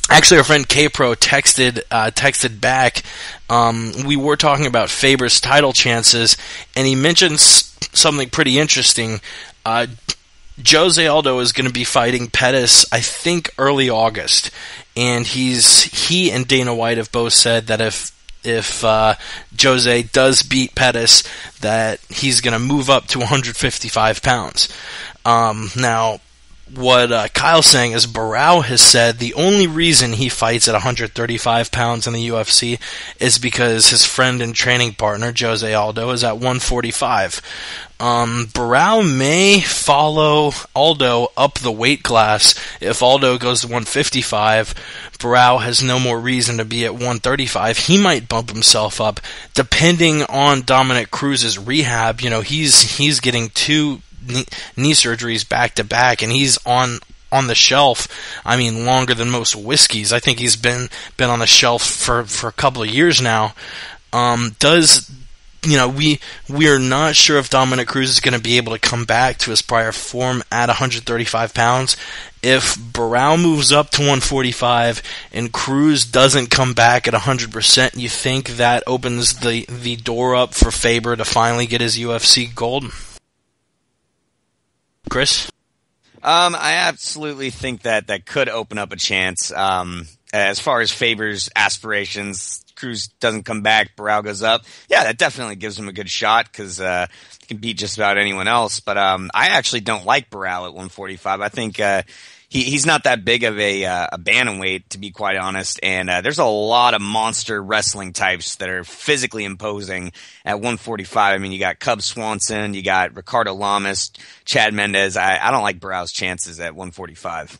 [SPEAKER 1] Actually, our friend K-Pro texted back. We were talking about Faber's title chances, and he mentioned something pretty interesting. Jose Aldo is going to be fighting Pettis, I think, early August, and he and Dana White have both said that if Jose does beat Pettis, that he's going to move up to 155 pounds. Now, what Kyle's saying is Barao has said the only reason he fights at 135 pounds in the UFC is because his friend and training partner, Jose Aldo, is at 145. Barao may follow Aldo up the weight class. If Aldo goes to 155, Barao has no more reason to be at 135. He might bump himself up, depending on Dominic Cruz's rehab. He's getting 2 knee surgeries back to back, and he's on the shelf. I mean, longer than most whiskeys. I think he's been on the shelf for a couple of years now. We are not sure if Dominic Cruz is going to be able to come back to his prior form at 135 pounds. If Barao moves up to 145 and Cruz doesn't come back at 100%, you think that opens the door up for Faber to finally get his UFC gold? Chris?
[SPEAKER 3] I absolutely think that could open up a chance. As far as Faber's aspirations, Cruz doesn't come back, Barao goes up. Yeah, that definitely gives him a good shot because he can beat just about anyone else. But I actually don't like Barao at 145. I think he's not that big of a bantamweight, to be quite honest. And there's a lot of monster wrestling types that are physically imposing at 145. I mean, you got Cub Swanson, you got Ricardo Lamas, Chad Mendez. I don't like Barao's chances at 145.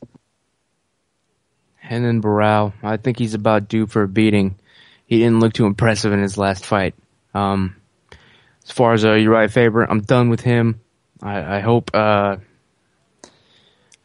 [SPEAKER 2] Renan Barão, I think he's about due for a beating. He didn't look too impressive in his last fight. As far as Uriah Faber, I'm done with him. I hope. I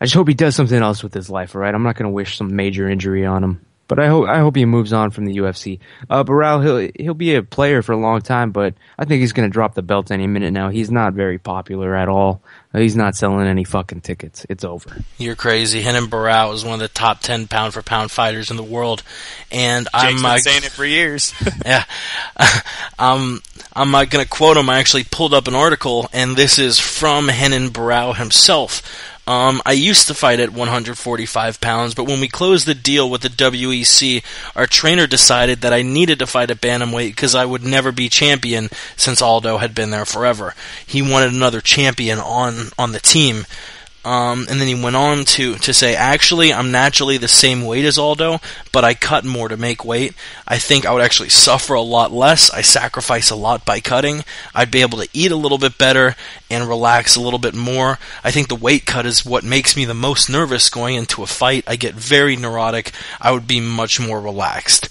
[SPEAKER 2] just hope he does something else with his life. All right, I'm not going to wish some major injury on him, but I hope he moves on from the UFC. Barão, he'll be a player for a long time, but I think he's going to drop the belt any minute now. He's not very popular at all. He's not selling any fucking tickets. It's over.
[SPEAKER 1] You're crazy. Renan Barão is one of the top 10 pound for pound fighters in the world, and
[SPEAKER 3] Jake's been saying it for years.
[SPEAKER 1] Yeah, I'm not going to quote him. I actually pulled up an article, and this is from Renan Barão himself. I used to fight at 145 pounds, but when we closed the deal with the WEC, our trainer decided that I needed to fight at bantamweight because I would never be champion since Aldo had been there forever. He wanted another champion on the team. And then he went on to say, actually, I'm naturally the same weight as Aldo, but I cut more to make weight. I think I would actually suffer a lot less. I sacrifice a lot by cutting. I'd be able to eat a little bit better and relax a little bit more. I think the weight cut is what makes me the most nervous going into a fight. I get very neurotic. I would be much more relaxed.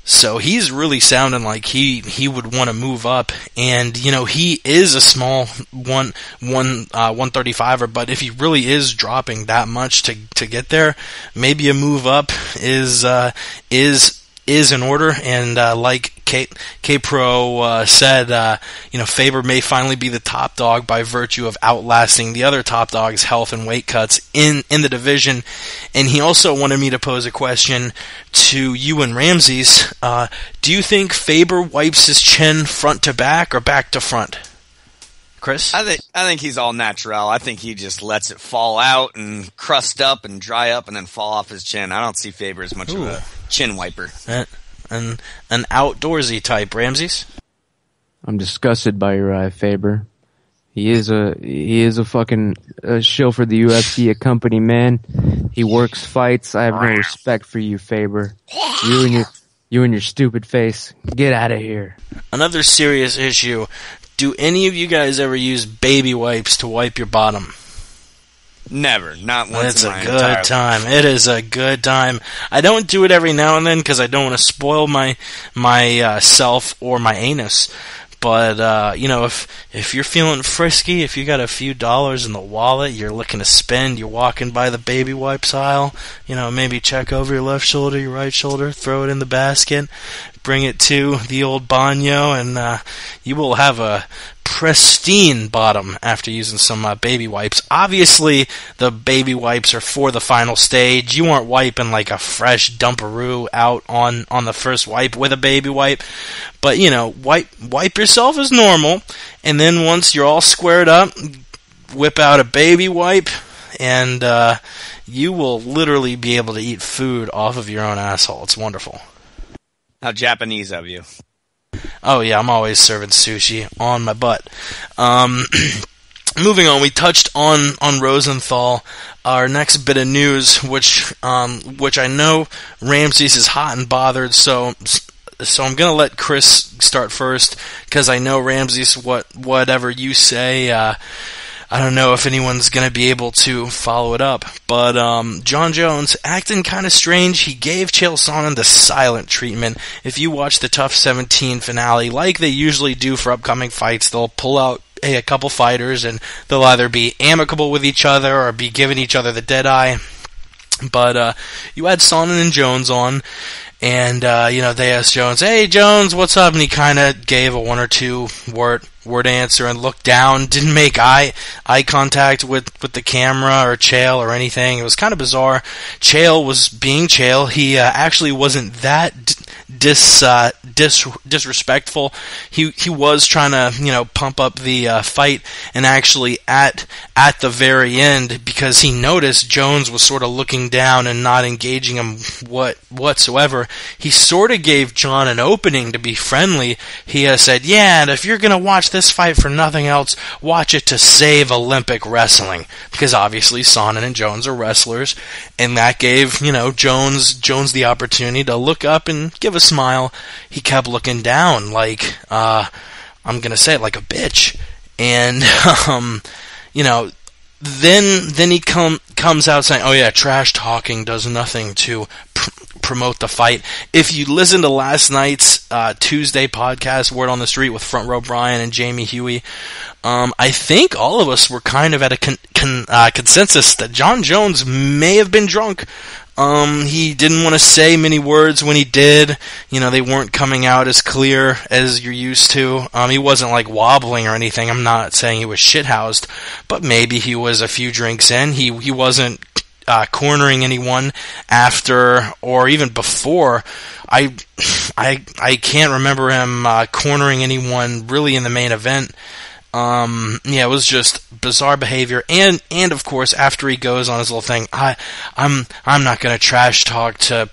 [SPEAKER 1] So he's really sounding like he would want to move up, and he is a small 135er, but if he really is dropping that much to get there, maybe a move up is in order. And like K-Pro said, Faber may finally be the top dog by virtue of outlasting the other top dogs' health and weight cuts in the division. And he also wanted me to pose a question to you and Ramses. Do you think Faber wipes his chin front to back or back to front? Chris?
[SPEAKER 3] I think he's all natural. I think he just lets it fall out and crust up and dry up and then fall off his chin. I don't see Faber as much of a chin wiper.
[SPEAKER 1] An outdoorsy type, Ramses?
[SPEAKER 2] I'm disgusted by Uriah Faber. He is a fucking shill for the UFC, a company man. He works fights. I have no respect for you, Faber. You and your stupid face. Get out of here.
[SPEAKER 1] Another serious issue. Do any of you guys ever use baby wipes to wipe your bottom?
[SPEAKER 3] Never. Not once.
[SPEAKER 1] It's a good time. It is a good time. I don't do it every now and then because I don't want to spoil my self or my anus. But, if you're feeling frisky, if you got a few dollars in the wallet, you're looking to spend, you're walking by the baby wipes aisle, maybe check over your left shoulder, your right shoulder, throw it in the basket, bring it to the old baño, and you will have a pristine bottom after using some baby wipes. Obviously, the baby wipes are for the final stage. You aren't wiping like a fresh dumperoo out on the first wipe with a baby wipe. But, wipe yourself as normal, and then once you're all squared up, whip out a baby wipe, and you will literally be able to eat food off of your own asshole. It's wonderful.
[SPEAKER 3] How Japanese of you.
[SPEAKER 1] Oh, yeah, I'm always serving sushi on my butt. Moving on, we touched on Rosenthal. Our next bit of news, which I know Ramses is hot and bothered, so I'm going to let Chris start first, because I know, Ramses, whatever you say, I don't know if anyone's going to be able to follow it up. But John Jones, acting kind of strange, he gave Chael Sonnen the silent treatment. If you watch the Tough 17 finale, like they usually do for upcoming fights, they'll pull out a couple fighters, and they'll either be amicable with each other or be giving each other the dead eye. But you had Sonnen and Jones on, and they asked Jones, "Hey Jones, what's up?" And he kind of gave a one or two word answer and looked down, didn't make eye contact with the camera or Chael or anything. It was kind of bizarre. Chael was being Chael. He actually wasn't that disrespectful. He was trying to pump up the fight, and actually at the very end, because he noticed Jones was sort of looking down and not engaging him whatsoever, he sort of gave John an opening to be friendly. He said, "Yeah, and if you're gonna watch this fight for nothing else, watch it to save Olympic wrestling," because obviously Sonnen and Jones are wrestlers, and that gave Jones the opportunity to look up and give a smile. He kept looking down like I'm gonna say it, like a bitch. And then he comes out saying, "Oh yeah, trash talking does nothing to promote the fight." If you listen to last night's Tuesday podcast, Word on the Street, with Front Row Brian and Jamie Huey, I think all of us were kind of at a consensus that John Jones may have been drunk. He didn't want to say many words when he did. They weren't coming out as clear as you're used to. He wasn't like wobbling or anything. I'm not saying he was shithoused, but maybe he was a few drinks in. He wasn't cornering anyone after or even before. I can't remember him cornering anyone really in the main event. It was just bizarre behavior, and of course, after he goes on his little thing, I'm not gonna trash talk to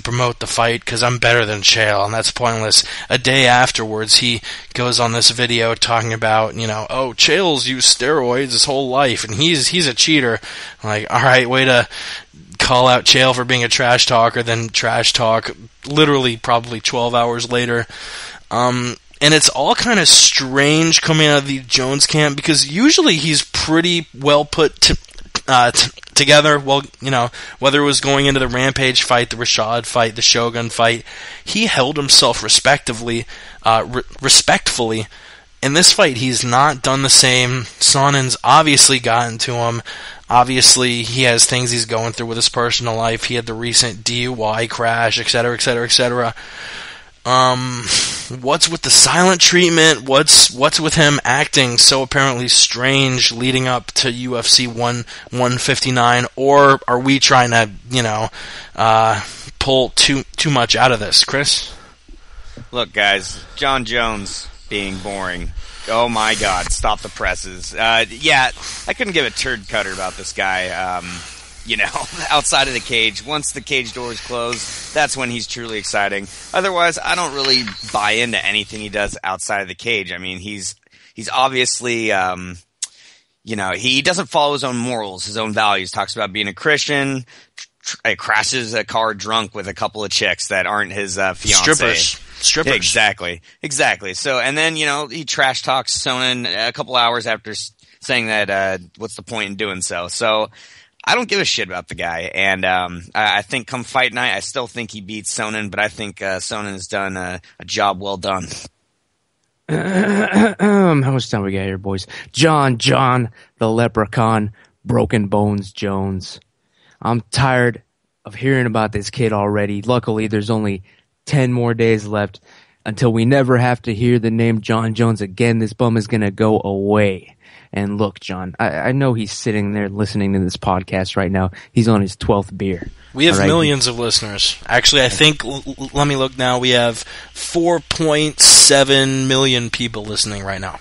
[SPEAKER 1] promote the fight because I'm better than Chael, and that's pointless. A day afterwards, he goes on this video talking about, oh, Chael's used steroids his whole life, and he's a cheater. Like, all right, way to call out Chael for being a trash talker, then trash talk literally probably 12 hours later. And it's all kind of strange coming out of the Jones camp, because usually he's pretty well put together. Well, whether it was going into the Rampage fight, the Rashad fight, the Shogun fight, he held himself respectfully. In this fight, he's not done the same. Sonnen's obviously gotten to him. Obviously, he has things he's going through with his personal life. He had the recent DUI crash, etc., etc., etc. What's with the silent treatment? What's with him acting so apparently strange leading up to UFC 159? Or are we trying to, pull too much out of this, Chris?
[SPEAKER 3] Look, guys, John Jones being boring. Oh my God, stop the presses. I couldn't give a turd cutter about this guy. Outside of the cage. Once the cage doors close, that's when he's truly exciting. Otherwise, I don't really buy into anything he does outside of the cage. I mean, he's obviously, he doesn't follow his own morals, his own values. Talks about being a Christian, crashes a car drunk with a couple of chicks that aren't his fiancé.
[SPEAKER 1] Strippers.
[SPEAKER 3] Exactly. So, and then, he trash talks Sonnen a couple hours after saying that, what's the point in doing so? So, I don't give a shit about the guy, and I think come fight night, I still think he beats Sonnen, but I think Sonnen has done a job well done.
[SPEAKER 2] How much time we got here, boys? John, the Leprechaun, Broken Bones Jones. I'm tired of hearing about this kid already. Luckily, there's only 10 more days left until we never have to hear the name John Jones again. This bum is going to go away. And look, John, I know he's sitting there listening to this podcast right now. He's on his 12th beer.
[SPEAKER 1] We have millions of listeners. Actually, I think, let me look now, we have 4.7 million people listening right now.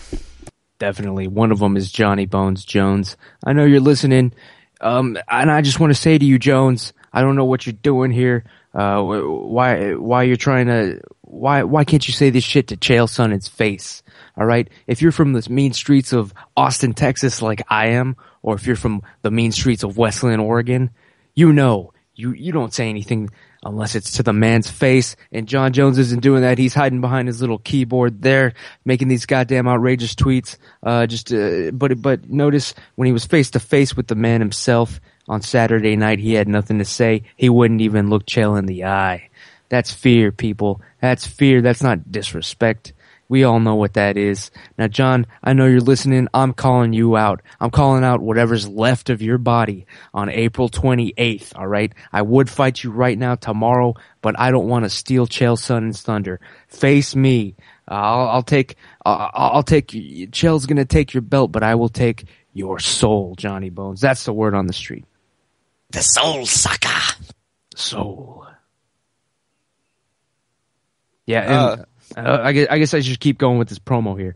[SPEAKER 2] Definitely. One of them is Johnny Bones Jones. I know you're listening, and I just want to say to you, Jones, I don't know what you're doing here. Why you're trying to... Why can't you say this shit to Chael Sonnen's face? All right? If you're from the mean streets of Austin, Texas like I am, or if you're from the mean streets of Westland, Oregon, you don't say anything unless it's to the man's face, and John Jones isn't doing that. He's hiding behind his little keyboard there, making these goddamn outrageous tweets. But notice when he was face to face with the man himself on Saturday night, he had nothing to say. He wouldn't even look Chael in the eye. That's fear, people. That's fear. That's not disrespect. We all know what that is. Now, John, I know you're listening. I'm calling you out. I'm calling out whatever's left of your body on April 28th, all right? I would fight you right now tomorrow, but I don't want to steal Chael Sonnen's thunder. Face me. I'll take Chael's going to take your belt, but I will take your soul, Johnny Bones. That's the word on the street.
[SPEAKER 3] The soul sucker.
[SPEAKER 2] Soul. Yeah, and I guess I should keep going with this promo here.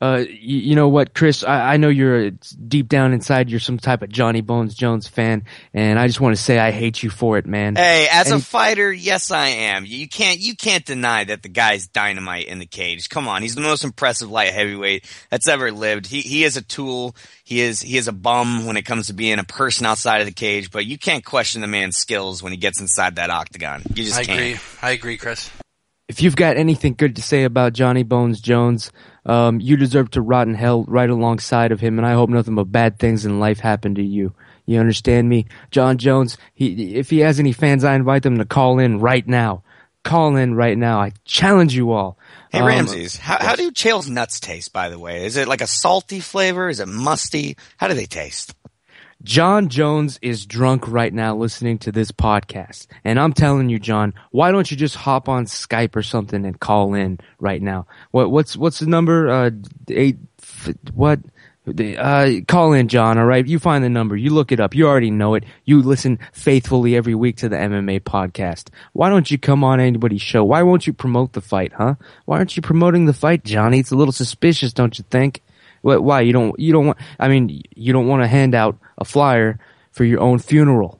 [SPEAKER 2] You know what, Chris? I know you're deep down inside, you're some type of Johnny Bones Jones fan, and I just want to say I hate you for it, man.
[SPEAKER 3] Hey, as a fighter, yes, I am. You can't deny that the guy's dynamite in the cage. Come on, he's the most impressive light heavyweight that's ever lived. He is a tool. He is a bum when it comes to being a person outside of the cage, but you can't question the man's skills when he gets inside that octagon. You just can't.
[SPEAKER 1] I agree, Chris.
[SPEAKER 2] If you've got anything good to say about Johnny Bones Jones, you deserve to rot in hell right alongside of him, and I hope nothing but bad things in life happen to you. You understand me? John Jones, if he has any fans, I invite them to call in right now. Call in right now. I challenge you all.
[SPEAKER 3] Hey, Ramses, how do Chael's nuts taste, by the way? Is it like a salty flavor? Is it musty? How do they taste?
[SPEAKER 2] John Jones is drunk right now listening to this podcast. And I'm telling you, John, why don't you just hop on Skype or something and call in right now? What's the number? Call in, John, all right? You find the number. You look it up. You already know it. You listen faithfully every week to the MMA podcast. Why don't you come on anybody's show? Why won't you promote the fight, huh? Why aren't you promoting the fight, Johnny? It's a little suspicious, don't you think? Why? You don't want to hand out a flyer for your own funeral.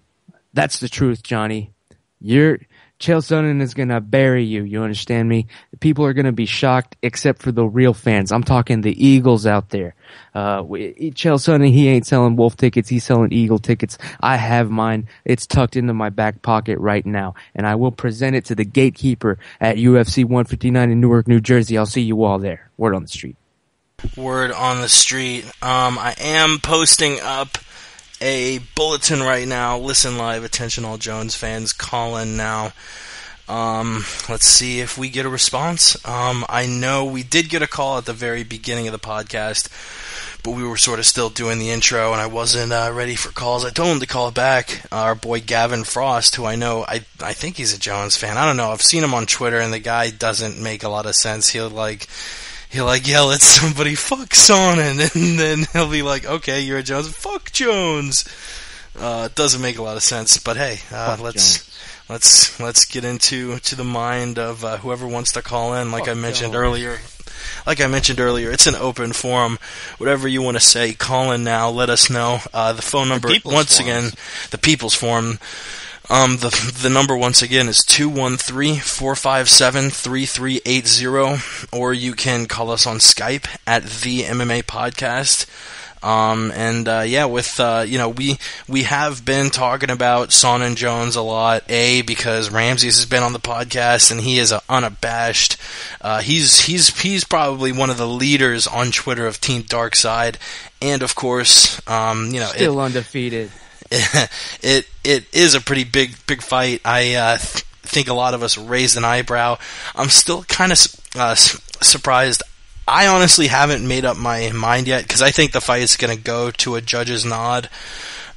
[SPEAKER 2] That's the truth, Johnny. Chael Sonnen is going to bury you. You understand me? People are going to be shocked except for the real fans. I'm talking the Eagles out there. Chael Sonnen, he ain't selling Wolf tickets. He's selling Eagle tickets. I have mine. It's tucked into my back pocket right now. And I will present it to the gatekeeper at UFC 159 in Newark, New Jersey. I'll see you all there. Word on the street.
[SPEAKER 1] Word on the street. I am posting up a bulletin right now. Listen live, attention all Jones fans, call in now. Let's see if we get a response. I know we did get a call at the very beginning of the podcast, but we were sort of still doing the intro, and I wasn't ready for calls. I told him to call back. Our boy Gavin Frost, who I know, I think he's a Jones fan. I don't know. I've seen him on Twitter, and the guy doesn't make a lot of sense. He'll yell at somebody, fuck Sonnen, and then he'll be like, okay, you're a Jones, fuck Jones. It doesn't make a lot of sense, but hey, let's get into the mind of whoever wants to call in. Like I mentioned earlier, it's an open forum. Whatever you want to say, call in now. Let us know. The phone number, once again, the People's Forum. The number once again is 213-457-3380, or you can call us on Skype at the MMA Podcast. We have been talking about Sonnen Jones a lot, because Ramses has been on the podcast and he is unabashed. He's probably one of the leaders on Twitter of Team Darkside, and of course,
[SPEAKER 2] still undefeated.
[SPEAKER 1] It is a pretty big fight. I think a lot of us raised an eyebrow. I'm still kind of surprised. I honestly haven't made up my mind yet, because I think the fight is going to go to a judge's nod.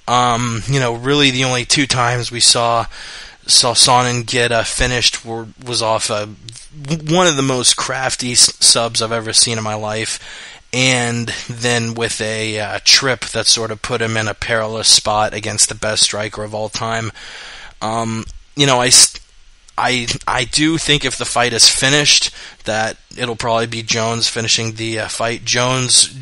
[SPEAKER 1] Really the only two times we saw Sonnen get finished was off one of the most crafty subs I've ever seen in my life. And then with a trip that sort of put him in a perilous spot against the best striker of all time. I do think if the fight is finished, that it'll probably be Jones finishing the fight. Jones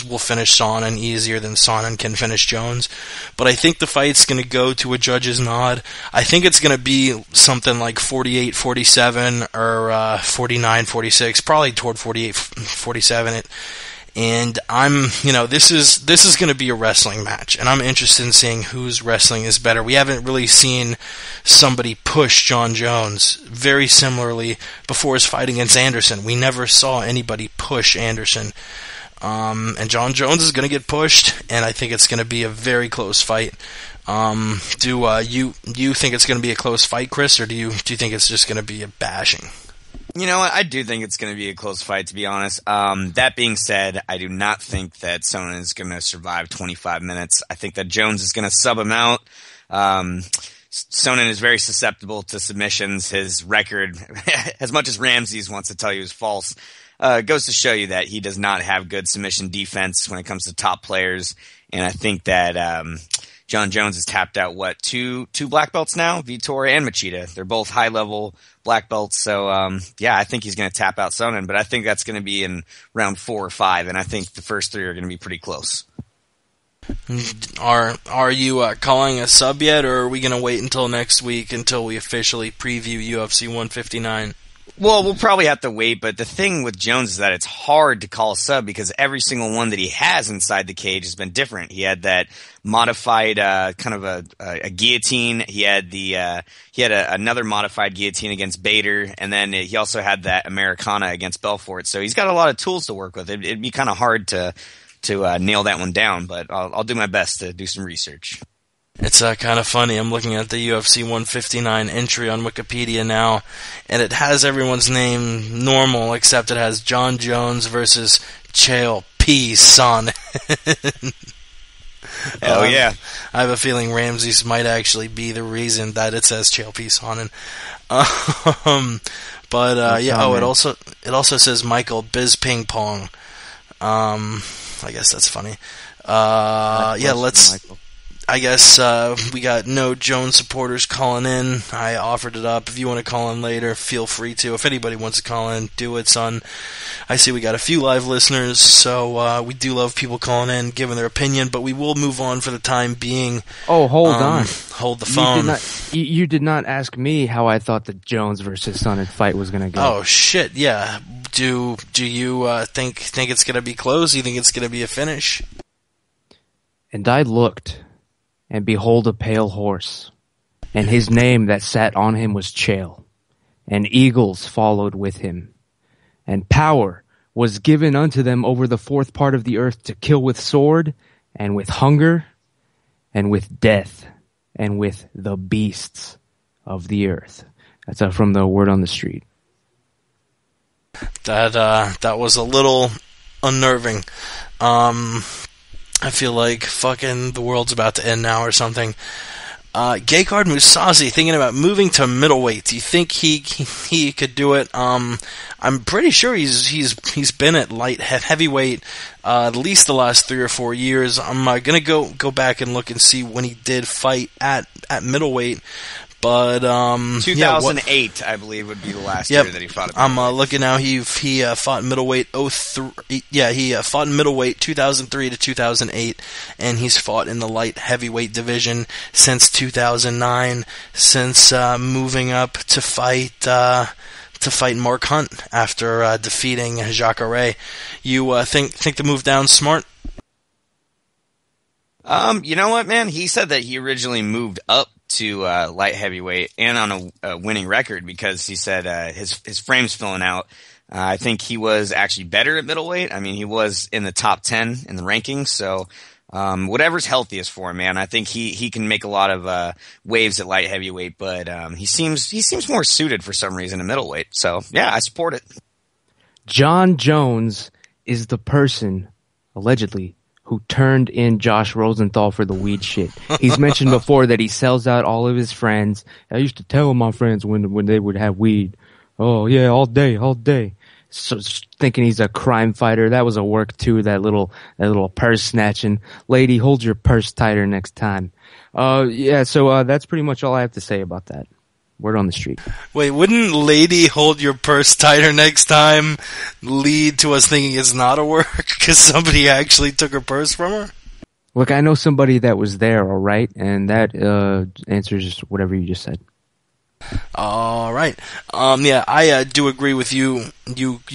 [SPEAKER 1] will finish Sonnen easier than Sonnen can finish Jones. But I think the fight's going to go to a judge's nod. I think it's going to be something like 48-47 or 49-46, probably toward 48-47. And this is going to be a wrestling match, and I'm interested in seeing whose wrestling is better. We haven't really seen somebody push John Jones very similarly before his fight against Anderson. We never saw anybody push Anderson. And John Jones is going to get pushed, and I think it's going to be a very close fight. Do you think it's going to be a close fight, Chris, or do you think it's just going to be a bashing?
[SPEAKER 3] You know what? I do think it's going to be a close fight, to be honest. That being said, I do not think that Sonnen is going to survive 25 minutes. I think that Jones is going to sub him out. Sonnen is very susceptible to submissions. His record, as much as Ramses wants to tell you is false, goes to show you that he does not have good submission defense when it comes to top players. And I think that John Jones has tapped out, two black belts now? Vitor and Machida. They're both high-level black belts. So, I think he's going to tap out Sonnen. But I think that's going to be in round 4 or 5. And I think the first 3 are going to be pretty close.
[SPEAKER 1] Are you calling a sub yet, or are we going to wait until next week until we officially preview UFC 159?
[SPEAKER 3] Well, we'll probably have to wait, but the thing with Jones is that it's hard to call a sub because every single one that he has inside the cage has been different. He had that modified kind of a guillotine. He had another modified guillotine against Bader, and then he also had that Americana against Belfort. So he's got a lot of tools to work with. It'd be kind of hard to nail that one down, but I'll do my best to do some research.
[SPEAKER 1] It's kind of funny. I'm looking at the UFC 159 entry on Wikipedia now, and it has everyone's name normal, except it has John Jones versus Chael P. Sonnen.
[SPEAKER 3] Oh, yeah.
[SPEAKER 1] I have a feeling Ramses might actually be the reason that it says Chael P. Sonnen. It also says Michael Biz Ping Pong. I guess that's funny. Michael. I guess we got no Jones supporters calling in. I offered it up. If you want to call in later, feel free to. If anybody wants to call in, do it, son. I see we got a few live listeners, so we do love people calling in, giving their opinion, but we will move on for the time being.
[SPEAKER 2] Oh, hold on.
[SPEAKER 1] Hold the phone.
[SPEAKER 2] You did not ask me how I thought the Jones versus Sonnen fight was going to go.
[SPEAKER 1] Oh, shit, yeah. Do you think it's going to be close? Do you think it's going to be a finish?
[SPEAKER 2] And I looked, and behold a pale horse, and his name that sat on him was Chael, and eagles followed with him. And power was given unto them over the fourth part of the earth to kill with sword, and with hunger, and with death, and with the beasts of the earth. That's from the Word on the Street.
[SPEAKER 1] That was a little unnerving. I feel like fucking the world's about to end now or something. Gegard Mousasi thinking about moving to middleweight. Do you think he could do it? I'm pretty sure he's been at light heavyweight at least the last 3 or 4 years. I'm gonna go back and look and see when he did fight at middleweight. But
[SPEAKER 3] 2008, I believe, would be the last year that he fought.
[SPEAKER 1] I'm looking now. He fought middleweight 03. Yeah, he fought in middleweight 2003 to 2008, and he's fought in the light heavyweight division since 2009. Since moving up to fight Mark Hunt after defeating Jacare. You think the move down's smart?
[SPEAKER 3] You know what, man? He said that he originally moved up to light heavyweight and on a winning record because he said his frame's filling out. I think he was actually better at middleweight. I mean, he was in the top 10 in the rankings, so whatever's healthiest for him, man. I think he can make a lot of waves at light heavyweight, but he seems more suited for some reason at middleweight. So yeah, I support it.
[SPEAKER 2] John Jones is the person, allegedly, who turned in Josh Rosenthal for the weed shit. He's mentioned before that he sells out all of his friends. I used to tell my friends when they would have weed, oh yeah, all day. So thinking he's a crime fighter. That was a work too. That little purse snatching. Lady, hold your purse tighter next time. So that's pretty much all I have to say about that. Word on the street.
[SPEAKER 1] Wait, wouldn't lady hold your purse tighter next time lead to us thinking it's not a work because somebody actually took her purse from her?
[SPEAKER 2] Look, I know somebody that was there, all right? And that answers whatever you just said.
[SPEAKER 1] All right. Yeah, I do agree with you,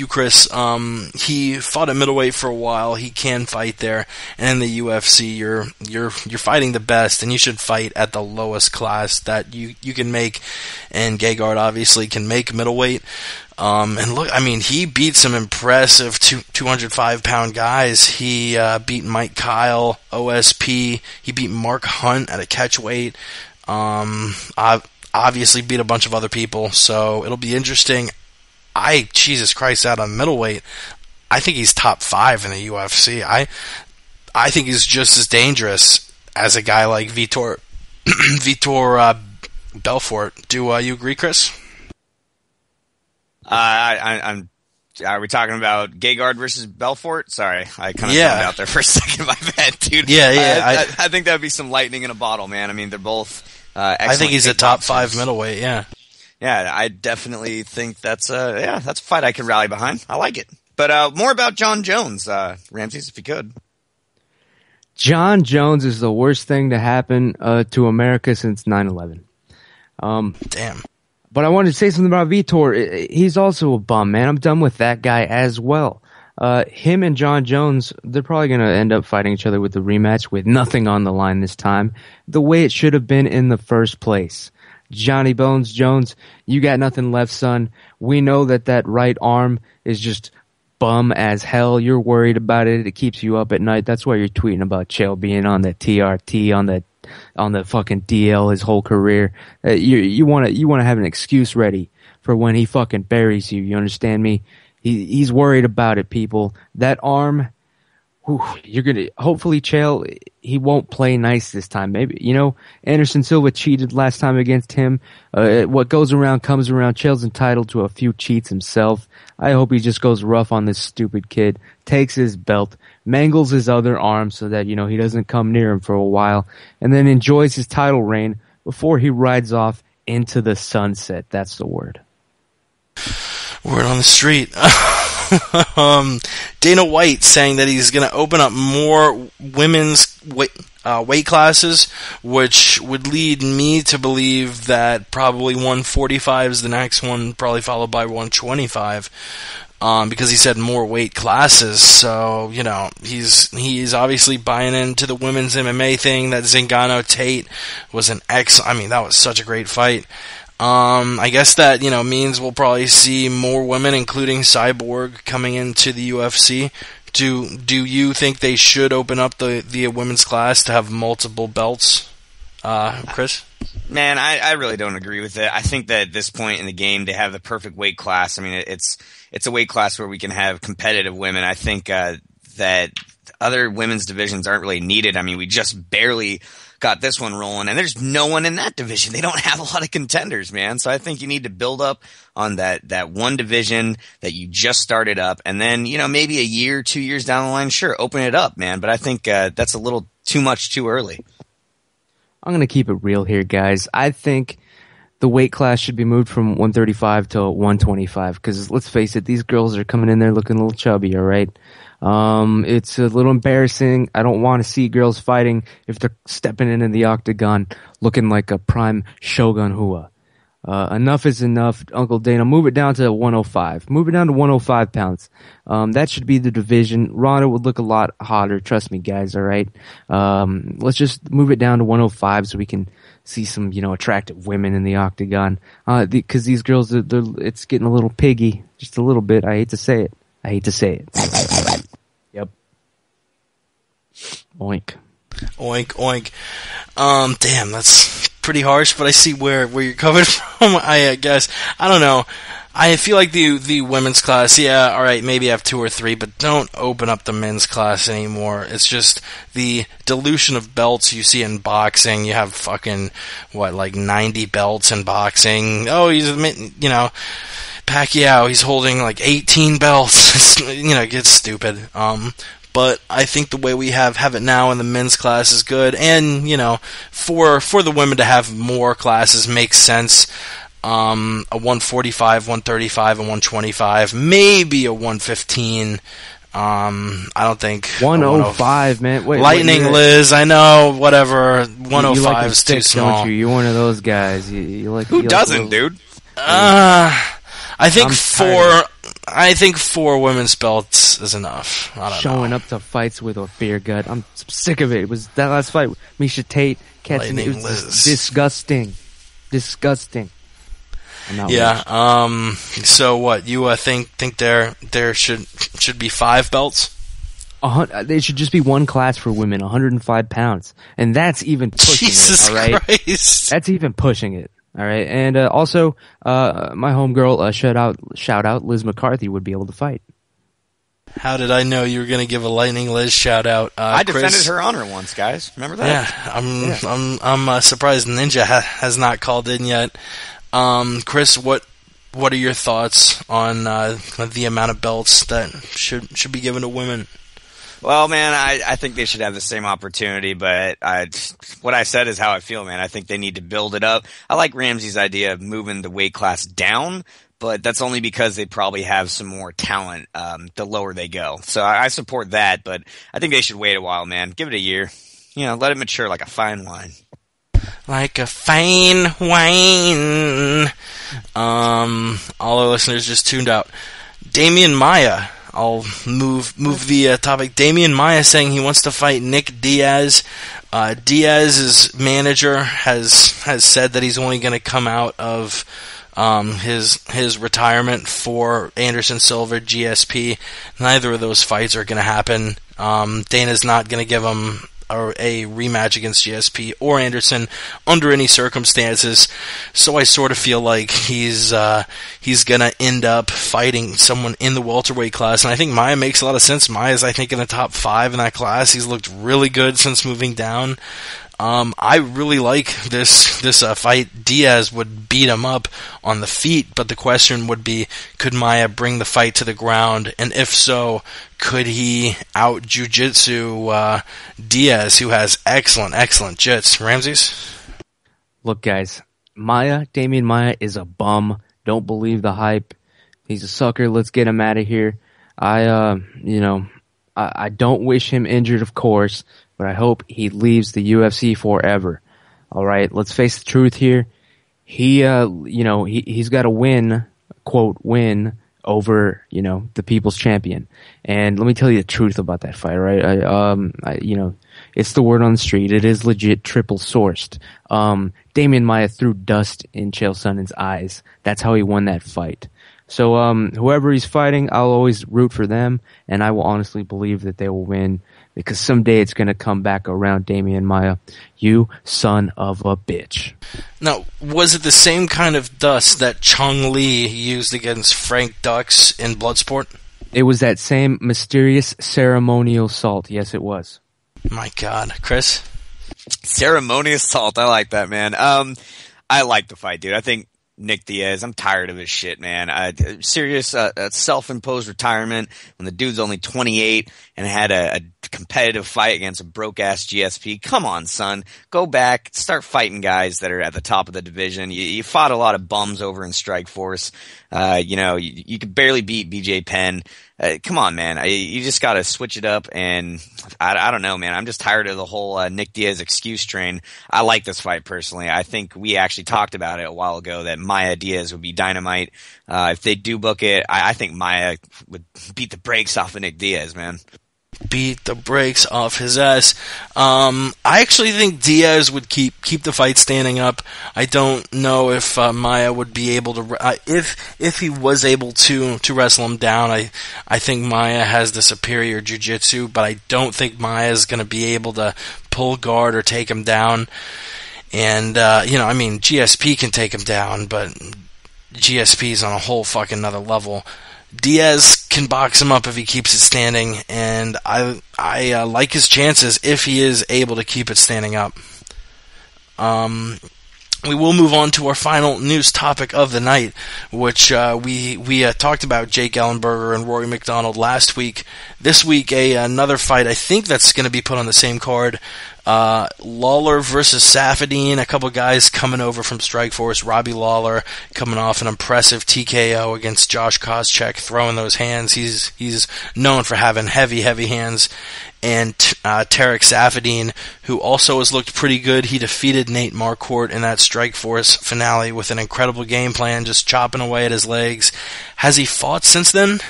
[SPEAKER 1] Chris. He fought at middleweight for a while. He can fight there, and in the UFC, you're fighting the best, and you should fight at the lowest class that you can make. And Gegard obviously can make middleweight. And look, I mean, he beat some impressive 205-pound guys. He beat Mike Kyle, OSP. He beat Mark Hunt at a catchweight. Obviously beat a bunch of other people, so it'll be interesting. Jesus Christ, out on middleweight, I think he's top 5 in the UFC. I think he's just as dangerous as a guy like Vitor Belfort. Do you agree, Chris?
[SPEAKER 3] Are we talking about Gegard versus Belfort? Sorry, I kind of zoned out there for a second. My bad, dude.
[SPEAKER 1] Yeah.
[SPEAKER 3] I think that would be some lightning in a bottle, man. I mean, they're both.
[SPEAKER 1] I think he's a top 5 middleweight. Yeah,
[SPEAKER 3] I definitely think that's a fight I could rally behind. I like it. But more about John Jones, Ramses, if you could.
[SPEAKER 2] John Jones is the worst thing to happen to America since 9/11.
[SPEAKER 1] Damn.
[SPEAKER 2] But I wanted to say something about Vitor. He's also a bum, man. I'm done with that guy as well. Him and John Jones, they're probably going to end up fighting each other with the rematch with nothing on the line this time, the way it should have been in the first place. Johnny Bones Jones, you got nothing left, son. We know that right arm is just bum as hell. You're worried about it. It keeps you up at night. That's why you're tweeting about Chael being on the TRT, on the fucking DL his whole career. You want to have an excuse ready for when he fucking buries you. You understand me? He's worried about it, people. That arm, hopefully Chael, he won't play nice this time. Maybe, Anderson Silva cheated last time against him. What goes around comes around. Chael's entitled to a few cheats himself. I hope he just goes rough on this stupid kid, takes his belt, mangles his other arm so that, he doesn't come near him for a while, and then enjoys his title reign before he rides off into the sunset. That's the word.
[SPEAKER 1] Word on the street. Dana White saying that he's going to open up more women's weight classes, which would lead me to believe that probably 145 is the next one, probably followed by 125. Because he said more weight classes, so he's obviously buying into the women's MMA thing. That Zingano Tate was that was such a great fight. I guess that, means we'll probably see more women, including Cyborg, coming into the UFC. Do you think they should open up the women's class to have multiple belts, Chris?
[SPEAKER 3] Man, I really don't agree with it. I think that at this point in the game, they have the perfect weight class. I mean, it's a weight class where we can have competitive women. I think that other women's divisions aren't really needed. I mean, we just barely got this one rolling, and there's no one in that division. They don't have a lot of contenders, man. So I think you need to build up on that one division that you just started up, and then, maybe a year, 2 years down the line, sure, open it up, man. But I think that's a little too much too early.
[SPEAKER 2] I'm going to keep it real here, guys. I think the weight class should be moved from 135 to 125, because let's face it, these girls are coming in there looking a little chubby, all right? It's a little embarrassing. I don't want to see girls fighting if they're stepping in the octagon looking like a prime Shogun Hua. Enough is enough. Uncle Dana, move it down to 105. Move it down to 105 pounds. That should be the division. Ronda would look a lot hotter. Trust me, guys, all right? Let's just move it down to 105 so we can see some, attractive women in the octagon. Because these girls, it's getting a little piggy. Just a little bit. I hate to say it. Yep. Oink.
[SPEAKER 1] Oink, oink. Damn, that's pretty harsh, but I see where you're coming from, I guess. I don't know. I feel like the women's class, yeah, alright, maybe have 2 or 3, but don't open up the men's class anymore. It's just the dilution of belts you see in boxing. You have fucking, 90 belts in boxing. Oh, he's, Pacquiao, he's holding 18 belts. It gets stupid. But I think the way we have it now in the men's class is good, and for the women to have more classes makes sense. A 145, 135, and 125, maybe a 115. I don't think
[SPEAKER 2] 105, man. Wait,
[SPEAKER 1] Lightning Liz, I know, whatever. 105 is too small.
[SPEAKER 2] Don't you? You're one of those guys. You like
[SPEAKER 3] who doesn't, dude?
[SPEAKER 1] I think 4 women's belts is enough. I don't
[SPEAKER 2] Showing
[SPEAKER 1] know.
[SPEAKER 2] up to fights with a beer gut. I'm sick of it. It was that last fight with Misha Tate catching it. It was disgusting.
[SPEAKER 1] Yeah. So what? You think there should be 5 belts?
[SPEAKER 2] There should just be one class for women, 105 pounds, and that's even pushing
[SPEAKER 1] Jesus
[SPEAKER 2] it. All right,
[SPEAKER 1] Christ.
[SPEAKER 2] That's even pushing it. All right, and also, my homegirl, shout out, Liz McCarthy would be able to fight.
[SPEAKER 1] How did I know you were going to give a Lightning Liz shout out?
[SPEAKER 3] I
[SPEAKER 1] Chris?
[SPEAKER 3] defended her honor once, guys. Remember that?
[SPEAKER 1] Yeah, I'm surprised Ninja has not called in yet. Chris, what are your thoughts on the amount of belts that should be given to women?
[SPEAKER 3] Well, man, I think they should have the same opportunity, but what I said is how I feel, man. I think they need to build it up. I like Ramsey's idea of moving the weight class down, but that's only because they probably have some more talent the lower they go. So I support that, but I think they should wait a while, man. Give it a year. Let it mature like a fine wine.
[SPEAKER 1] like a fine wine. All our listeners just tuned out. Damian Maia. I'll move the topic. Damian Maia saying he wants to fight Nick Diaz. Diaz's manager has said that he's only going to come out of his retirement for Anderson Silva GSP. Neither of those fights are going to happen. Dana's not going to give him a rematch against GSP or Anderson under any circumstances. So I sort of feel like he's gonna end up fighting someone in the welterweight class, and I think Maia makes a lot of sense. Maia's, I think, in the top 5 in that class. He's looked really good since moving down. I really like this fight. Diaz would beat him up on the feet, but the question would be, could Maia bring the fight to the ground? And if so, could he out jiu-jitsu Diaz, who has excellent jits? Ramses?
[SPEAKER 2] Look, guys, Damian Maia is a bum. Don't believe the hype. He's a sucker. Let's get him out of here. I don't wish him injured, of course, but I hope he leaves the UFC forever. All right, let's face the truth here. He's got to win, quote, win over, the people's champion. And let me tell you the truth about that fight, right? It's the word on the street. It is legit triple sourced. Damian Maia threw dust in Chael Sonnen's eyes. That's how he won that fight. So, whoever he's fighting, I'll always root for them, and I will honestly believe that they will win, because someday it's going to come back around Damian Maia. You son of a bitch.
[SPEAKER 1] Now, was it the same kind of dust that Chung Lee used against Frank Dux in Bloodsport?
[SPEAKER 2] It was that same mysterious ceremonial salt. Yes, it was.
[SPEAKER 1] My God. Chris?
[SPEAKER 3] Ceremonious salt. I like that, man. I like the fight, dude. I think Nick Diaz, I'm tired of his shit, man. Serious self-imposed retirement when the dude's only 28 and had a competitive fight against a broke-ass GSP. Come on, son. Go back. Start fighting guys that are at the top of the division. You fought a lot of bums over in Strikeforce. You could barely beat BJ Penn. Come on, man. You just got to switch it up, and I don't know, man. I'm just tired of the whole Nick Diaz excuse train. I like this fight personally. I think we actually talked about it a while ago that Maia Diaz would be dynamite. If they do book it, I think Maia would beat the brakes off of Nick Diaz, man.
[SPEAKER 1] Beat the brakes off his ass. I actually think Diaz would keep the fight standing up. I don't know if Maia would be able to. If he was able to wrestle him down, I think Maia has the superior jiu-jitsu, but I don't think Maia is going to be able to pull guard or take him down. And GSP can take him down, but GSP is on a whole fucking another level. Diaz can box him up if he keeps it standing, and I like his chances if he is able to keep it standing up. We will move on to our final news topic of the night, which we talked about Jake Ellenberger and Rory McDonald last week. This week, another fight I think that's going to be put on the same card. Lawler versus Safadine, a couple guys coming over from Strikeforce. Robbie Lawler coming off an impressive TKO against Josh Koscheck, throwing those hands. He's known for having heavy hands. And Tarek Safadine, who also has looked pretty good. He defeated Nate Marquardt in that Strikeforce finale with an incredible game plan, just chopping away at his legs. Has he fought since then?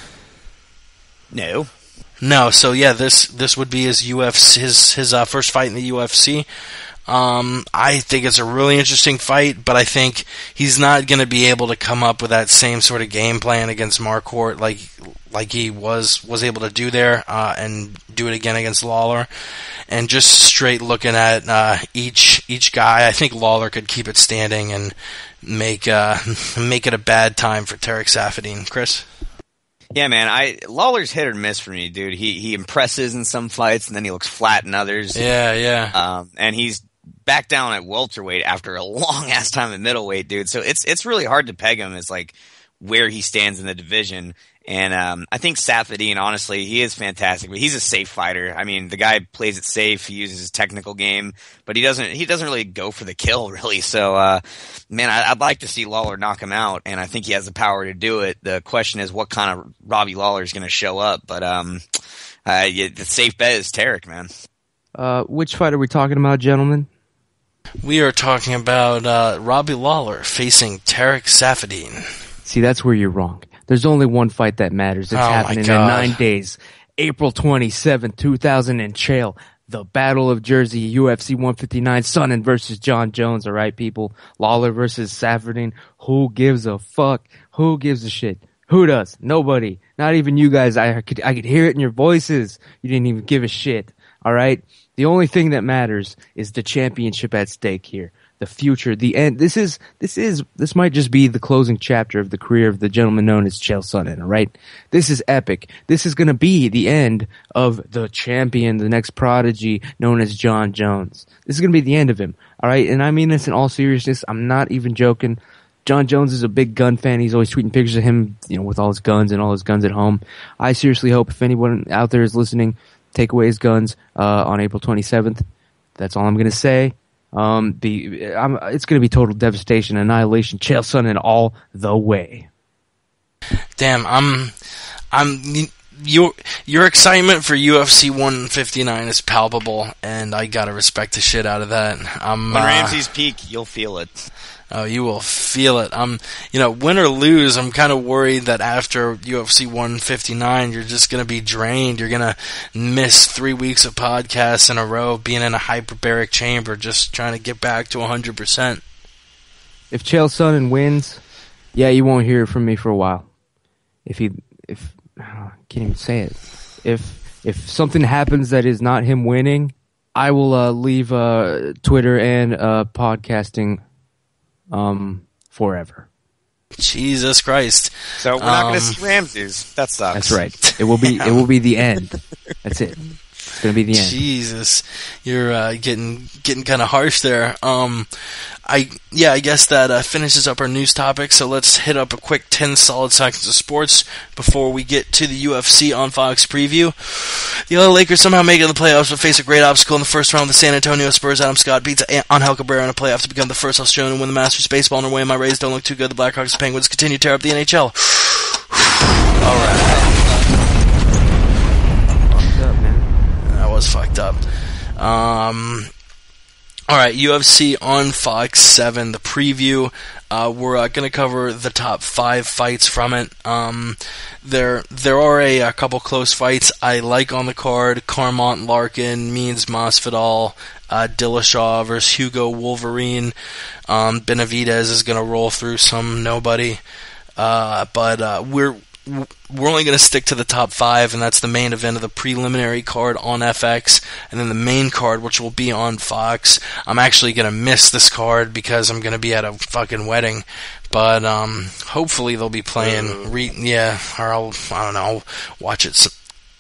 [SPEAKER 1] No, so yeah, this would be his first fight in the UFC. I think it's a really interesting fight, but I think he's not going to be able to come up with that same sort of game plan against Marquardt like he was able to do there, and do it again against Lawler. And just straight looking at each guy, I think Lawler could keep it standing and make it a bad time for Tarek Safadine. Chris?
[SPEAKER 3] Yeah, man. Lawler's hit or miss for me, dude. He impresses in some fights, and then he looks flat in others.
[SPEAKER 1] Yeah.
[SPEAKER 3] And he's back down at welterweight after a long ass time at middleweight, dude. So it's really hard to peg him as like where he stands in the division. And I think Safadine, honestly, he is fantastic, but he's a safe fighter. I mean, the guy plays it safe. He uses his technical game, but he doesn't really go for the kill, really. So, man, I'd like to see Lawler knock him out, and I think he has the power to do it. The question is what kind of Robbie Lawler is going to show up. But the safe bet is Tarek, man.
[SPEAKER 2] Which fight are we talking about, gentlemen?
[SPEAKER 1] We are talking about Robbie Lawler facing Tarek Saffiedine.
[SPEAKER 2] See, that's where you're wrong. There's only one fight that matters. It's happening in 9 days. April 27th, 2000 in Chael. The Battle of Jersey, UFC 159, Sonnen versus John Jones. All right, people. Lawler versus Saffiedine. Who gives a fuck? Who gives a shit? Who does? Nobody. Not even you guys. I could hear it in your voices. You didn't even give a shit. All right. The only thing that matters is the championship at stake here. The future, the end. This might just be the closing chapter of the career of the gentleman known as Chael Sonnen, all right? This is epic. This is going to be the end of the champion, the next prodigy known as John Jones. This is going to be the end of him, all right? And I mean this in all seriousness. I'm not even joking. John Jones is a big gun fan. He's always tweeting pictures of him, with all his guns and all his guns at home. I seriously hope if anyone out there is listening, take away his guns on April 27th. That's all I'm going to say. It's going to be total devastation, annihilation, Chael Sonnen all the way.
[SPEAKER 1] Damn, your excitement for UFC 159 is palpable, and I gotta respect the shit out of that.
[SPEAKER 3] When Ramsey's peak, you'll feel it.
[SPEAKER 1] Oh, you will feel it. Win or lose, I'm kind of worried that after UFC 159, you're just going to be drained. You're going to miss 3 weeks of podcasts in a row, being in a hyperbaric chamber, just trying to get back to 100%.
[SPEAKER 2] If Chael Sonnen wins, yeah, you won't hear from me for a while. I can't even say it. If something happens that is not him winning, I will leave Twitter and podcasting forever.
[SPEAKER 1] Jesus Christ!
[SPEAKER 3] So we're not going to see Ramses. That sucks.
[SPEAKER 2] That's right. It will be the end. That's it. It's going to be the end.
[SPEAKER 1] Jesus, you're getting kind of harsh there. I guess that finishes up our news topic. So let's hit up a quick 10 solid seconds of sports before we get to the UFC on Fox preview. The LA Lakers somehow make it in the playoffs, but face a great obstacle in the first round. The San Antonio Spurs. Adam Scott beats Angel Cabrera in a playoff to become the first Australian to win the Masters. Baseball in their way. My Rays don't look too good. The Blackhawks and Penguins continue to tear up the NHL. All right. That was fucked up. Alright, UFC on Fox 7, the preview. We're going to cover the top 5 fights from it. There are a couple close fights I like on the card. Carmont Larkin, Means Masvidal, Dillashaw versus Hugo Wolverine. Benavidez is going to roll through some nobody. But we're only going to stick to the top 5, and that's the main event of the preliminary card on FX, and then the main card, which will be on Fox. I'm actually going to miss this card because I'm going to be at a fucking wedding, but hopefully they'll be playing, I'll watch it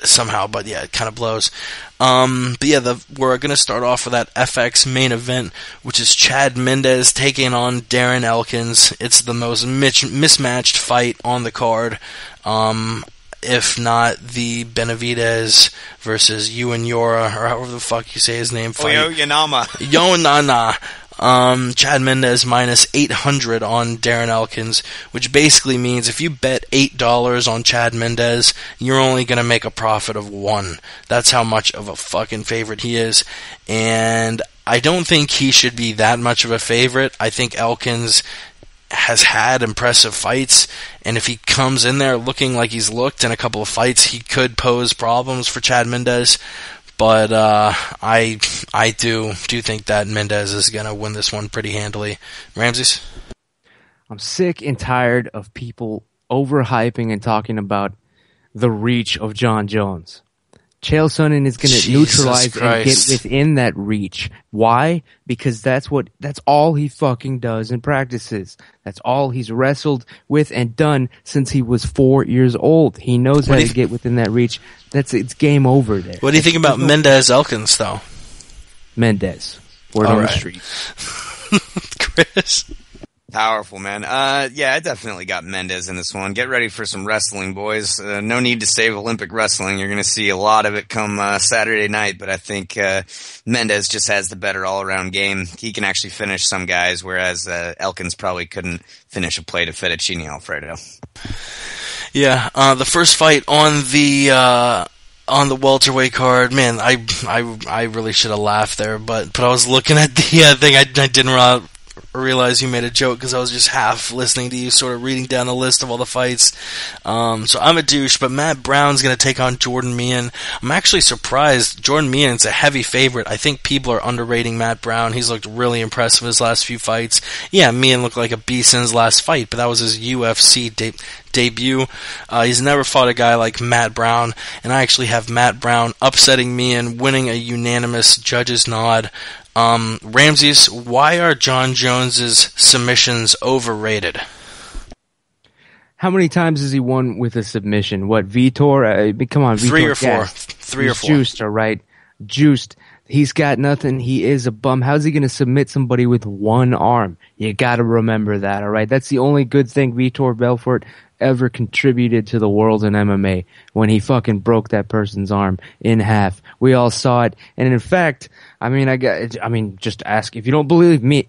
[SPEAKER 1] somehow, but yeah, it kind of blows. But yeah, we're going to start off with that FX main event, which is Chad Mendes taking on Darren Elkins. It's the most mismatched fight on the card. If not the Benavidez versus Ewan Yora, or however the fuck you say his name, fight. Yonana. Chad Mendes minus 800 on Darren Elkins, which basically means if you bet $8 on Chad Mendes, you're only going to make a profit of 1. That's how much of a fucking favorite he is. And I don't think he should be that much of a favorite. I think Elkins has had impressive fights, and if he comes in there looking like he's looked in a couple of fights, he could pose problems for Chad Mendes. But I do think that Mendes is going to win this one pretty handily. Ramses?
[SPEAKER 2] I'm sick and tired of people overhyping and talking about the reach of John Jones. Chael Sonnen is going to neutralize and get within that reach. Why? Because that's all he fucking does and practices. That's all he's wrestled with and done since he was 4 years old. He knows how to get within that reach. It's game over there.
[SPEAKER 1] What do you think about Mendes Elkins, though?
[SPEAKER 2] Mendes. Word on the street.
[SPEAKER 1] Chris?
[SPEAKER 3] Powerful, man. Yeah, I definitely got Mendes in this one. Get ready for some wrestling, boys. No need to save Olympic wrestling. You're going to see a lot of it come Saturday night, but I think Mendes just has the better all-around game. He can actually finish some guys, whereas Elkins probably couldn't finish a plate of fettuccine Alfredo.
[SPEAKER 1] Yeah, the first fight on the on the welterweight card, man, I really should have laughed there, but I was looking at the thing. I didn't realize you made a joke because I was just half listening to you, sort of reading down the list of all the fights. So I'm a douche, but Matt Brown's going to take on Jordan Meehan. I'm actually surprised. Jordan Meehan's a heavy favorite. I think people are underrating Matt Brown. He's looked really impressive in his last few fights. Yeah, Meehan looked like a beast in his last fight, but that was his UFC debut. He's never fought a guy like Matt Brown, and I actually have Matt Brown upsetting Meehan, winning a unanimous judge's nod. Ramses, why are John Jones's submissions overrated?
[SPEAKER 2] How many times has he won with a submission? What, Vitor? Come on, Vitor.
[SPEAKER 1] Three or four. Three or four.
[SPEAKER 2] Juiced, all right. Juiced. He's got nothing. He is a bum. How's he going to submit somebody with one arm? You got to remember that, all right? That's the only good thing Vitor Belfort ever contributed to the world in MMA, when he fucking broke that person's arm in half. We all saw it. And in fact, just ask, if you don't believe me,